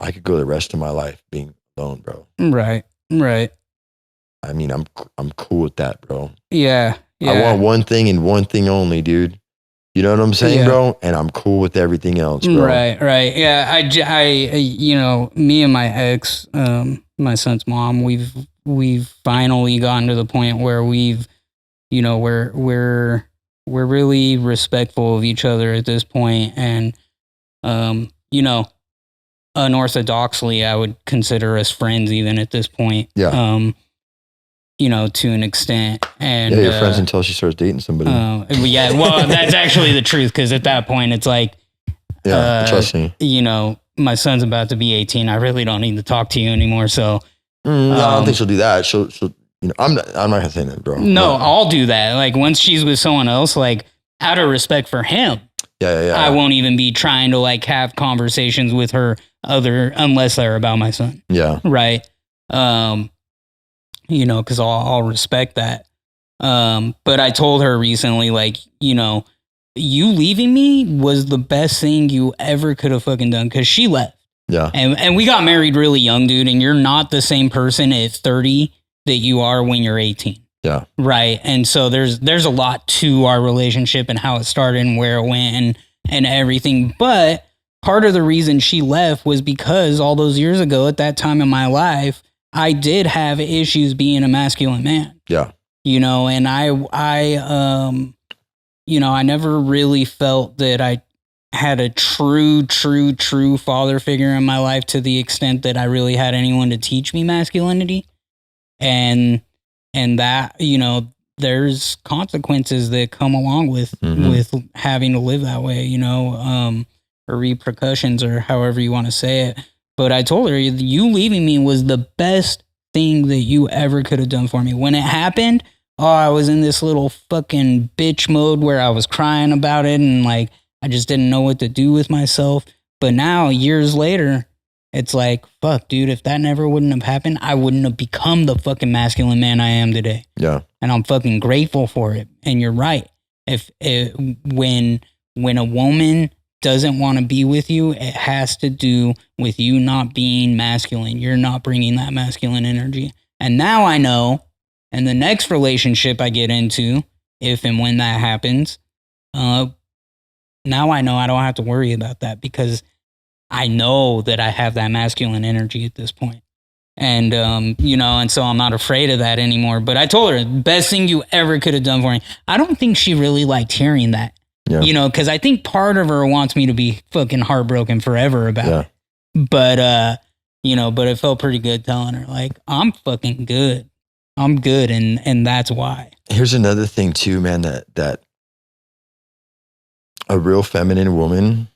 I could go the rest of my life being alone, bro. Right. I mean, I'm cool with that, bro. Yeah. I want one thing and one thing only, dude. You know what I'm saying, bro? And I'm cool with everything else, bro. Right. Yeah. I, you know, me and my ex, my son's mom, we've finally gotten to the point where we're really respectful of each other at this point. And, you know, unorthodoxly, I would consider us friends even at this point. Yeah. You know, to an extent. And yeah, you're friends until she starts dating somebody. Yeah, well, that's actually the truth, because at that point, it's like, trust me. You know, my son's about to be 18. I really don't need to talk to you anymore. So, no, I don't think she'll do that. She'll, you know, I'm not gonna say that, bro. No, I'll do that. Like once she's with someone else, like out of respect for him. Yeah. I won't even be trying to like have conversations with her unless they're about my son. Yeah. Right. You know, because I'll respect that. But I told her recently, like, you know, you leaving me was the best thing you ever could have fucking done, because she left. Yeah. And we got married really young, dude, and you're not the same person at 30 that you are when you're 18. Yeah. Right. And so there's a lot to our relationship and how it started and where it went and everything. But part of the reason she left was because all those years ago, at that time in my life, I did have issues being a masculine man. Yeah. You know, and I you know, I never really felt that I had a true father figure in my life to the extent that I really had anyone to teach me masculinity. And that, you know, there's consequences that come along with having to live that way, you know, or repercussions, or however you want to say it. But I told her, you leaving me was the best thing that you ever could have done for me. When it happened, I was in this little fucking bitch mode where I was crying about it, and like I just didn't know what to do with myself. But now, years later, It's like, fuck, dude, if that never wouldn't have happened, I wouldn't have become the fucking masculine man I am today. Yeah. And I'm fucking grateful for it. And you're right. When a woman doesn't want to be with you, it has to do with you not being masculine. You're not bringing that masculine energy. And now I know, and the next relationship I get into, if and when that happens, now I know I don't have to worry about that because I know that I have that masculine energy at this point. And, and so I'm not afraid of that anymore. But I told her, best thing you ever could have done for me. I don't think she really liked hearing that, because I think part of her wants me to be fucking heartbroken forever about it. But, but it felt pretty good telling her, like, I'm fucking good. I'm good. And that's why. Here's another thing too, man, that a real feminine woman,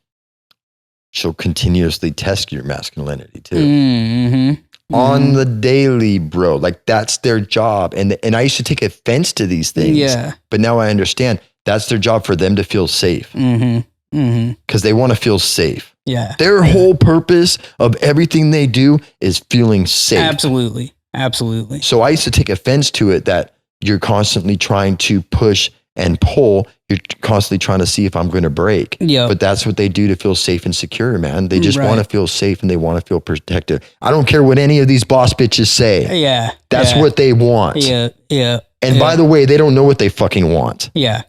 she'll continuously test your masculinity too. Mm-hmm. On the daily, bro. Like that's their job. And I used to take offense to these things. Yeah. But now I understand that's their job for them to feel safe. Mm-hmm. Mm-hmm. Because they want to feel safe. Yeah. Their whole purpose of everything they do is feeling safe. Absolutely. Absolutely. So I used to take offense to it that you're constantly trying to push and pull. You're constantly trying to see if I'm going to break. Yeah. But that's what they do to feel safe and secure, man. They just want to feel safe and they want to feel protected. I don't care what any of these boss bitches say. Yeah. That's what they want. Yeah. Yeah. And by the way, they don't know what they fucking want. Yeah.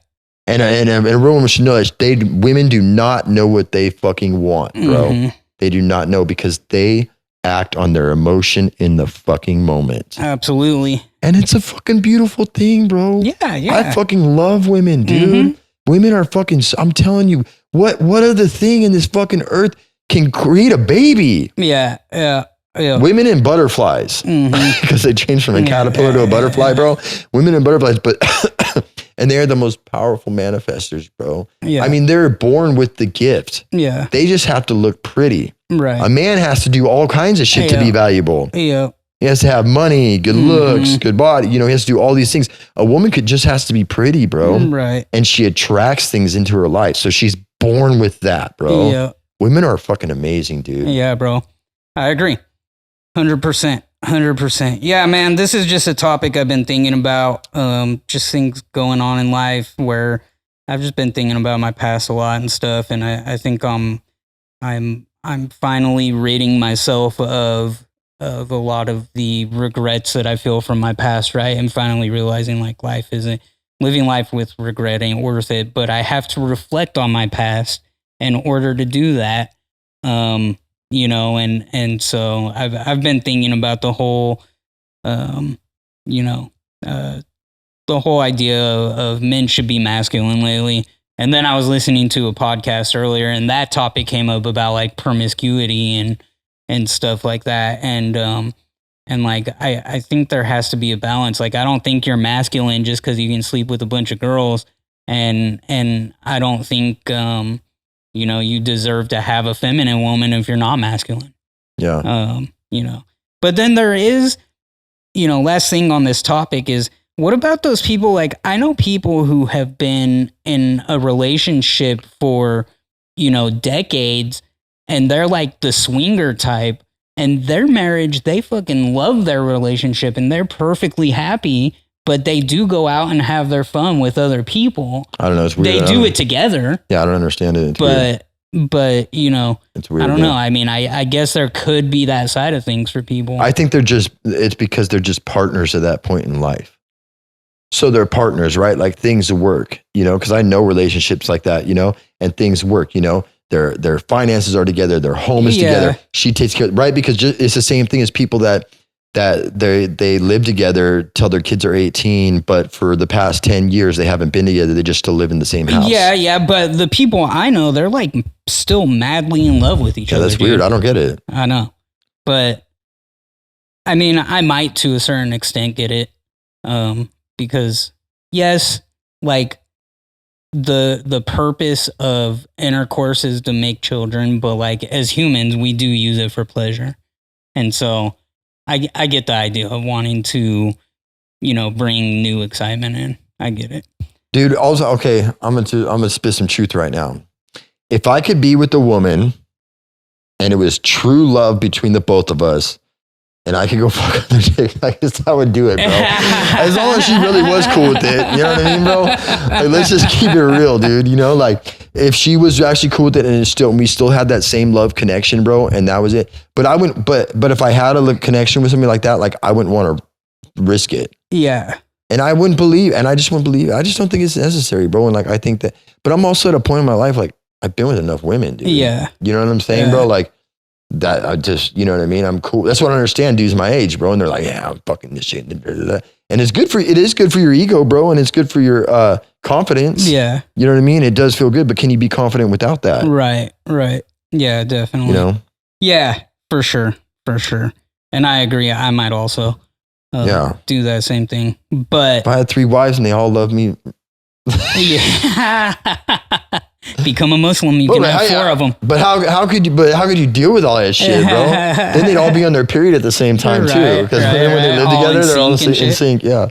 And a real woman should know that women do not know what they fucking want, bro. Mm-hmm. They do not know because they act on their emotion in the fucking moment. Absolutely. And it's a fucking beautiful thing, bro. Yeah, yeah. I fucking love women, dude. Mm-hmm. Women are fucking, I'm telling you, what other thing in this fucking earth can create a baby? Yeah, yeah, yeah. Women and butterflies. Because they changed from a caterpillar to a butterfly, bro. Women and butterflies, but and they're the most powerful manifestors, bro. Yeah. I mean, they're born with the gift. Yeah. They just have to look pretty. Right. A man has to do all kinds of shit to be valuable. Yeah. He has to have money, good looks, good body. He has to do all these things. A woman just has to be pretty, bro. Right. And she attracts things into her life. So she's born with that, bro. Yeah. Women are fucking amazing, dude. Yeah, bro. I agree. 100%. 100%. Yeah, man, this is just a topic I've been thinking about. Just things going on in life where I've just been thinking about my past a lot and stuff. And I think I'm finally ridding myself of a lot of the regrets that I feel from my past, right? And finally realizing like living life with regret ain't worth it, but I have to reflect on my past in order to do that. And so I've been thinking about the whole, the whole idea of men should be masculine lately. And then I was listening to a podcast earlier and that topic came up about like promiscuity and stuff like that. And like, I think there has to be a balance. Like, I don't think you're masculine just because you can sleep with a bunch of girls. And I don't think, you deserve to have a feminine woman if you're not masculine. Yeah. But then there is, last thing on this topic is, what about those people? Like, I know people who have been in a relationship for, decades, and they're like the swinger type, and their marriage, they fucking love their relationship and they're perfectly happy, but they do go out and have their fun with other people. I don't know. It's weird. They do it together. Yeah, I don't understand it. It's but it's weird. I don't know. I mean, I guess there could be that side of things for people. I think it's because they're just partners at that point in life. So they're partners, right? Like things work, because I know relationships like that, and things work, their finances are together, their home is together. She takes care, right? Because it's the same thing as people that they live together till their kids are 18, but for the past 10 years, they haven't been together. They just still live in the same house. Yeah. But the people I know, they're like still madly in love with each other. Yeah, that's weird. I don't get it. I know. But I mean, I might to a certain extent get it. Because yes, like the purpose of intercourse is to make children, but like as humans, we do use it for pleasure. And so I get the idea of wanting to, bring new excitement in. I get it. Dude, also, okay, I'm gonna spit some truth right now. If I could be with a woman and it was true love between the both of us, and I could go fuck other chicks, I guess I would do it, bro. As long as she really was cool with it. You know what I mean, bro? Like, let's just keep it real, dude. You know, like if she was actually cool with it and we still had that same love connection, bro, and that was it. But I wouldn't, but if I had a connection with somebody like that, like I wouldn't want to risk it. Yeah. And I wouldn't believe, and I just wouldn't believe, I just don't think it's necessary, bro. And like, I think that, but I'm also at a point in my life, like I've been with enough women, dude. Yeah. You know what I'm saying, bro? Like, that I just, you know what I mean? I'm cool. That's what I understand dudes my age, bro. And they're like, yeah, I'm fucking this shit. And it's good it is good for your ego, bro. And it's good for your confidence. Yeah. You know what I mean? It does feel good, but can you be confident without that? Right. Yeah, definitely. You know? Yeah, for sure. And I agree. I might also do that same thing. But if I had 3 wives and they all love me. Yeah. Become a Muslim, you can have 4 of them. But how could you deal with all that shit, bro? Then they'd all be on their period at the same time too. Because when they live together, they're all in sync. Yeah.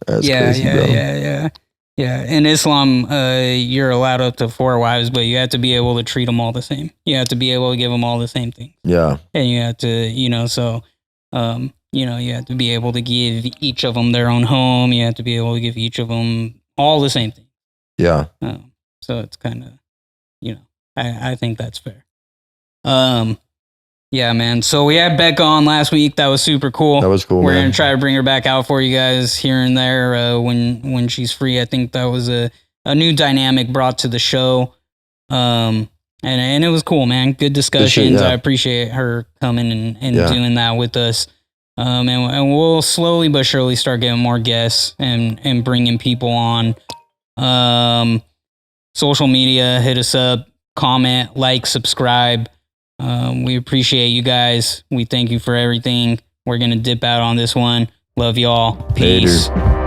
That's crazy, bro. Yeah. In Islam, you're allowed up to 4 wives, but you have to be able to treat them all the same. You have to be able to give them all the same thing. Yeah. And you have to, you have to be able to give each of them their own home. You have to be able to give each of them all the same thing. Yeah. So it's kind of, I think that's fair. Yeah, man. So we had Becca on last week. That was super cool. That was cool. We're going to try to bring her back out for you guys here and there when she's free. I think that was a new dynamic brought to the show. And it was cool, man. Good discussions. I appreciate her coming and doing that with us. And we'll slowly but surely start getting more guests and bringing people on. Social media, hit us up, comment, like, subscribe. We appreciate you guys. We thank you for everything. We're going to dip out on this one. Love y'all. Peace. Later.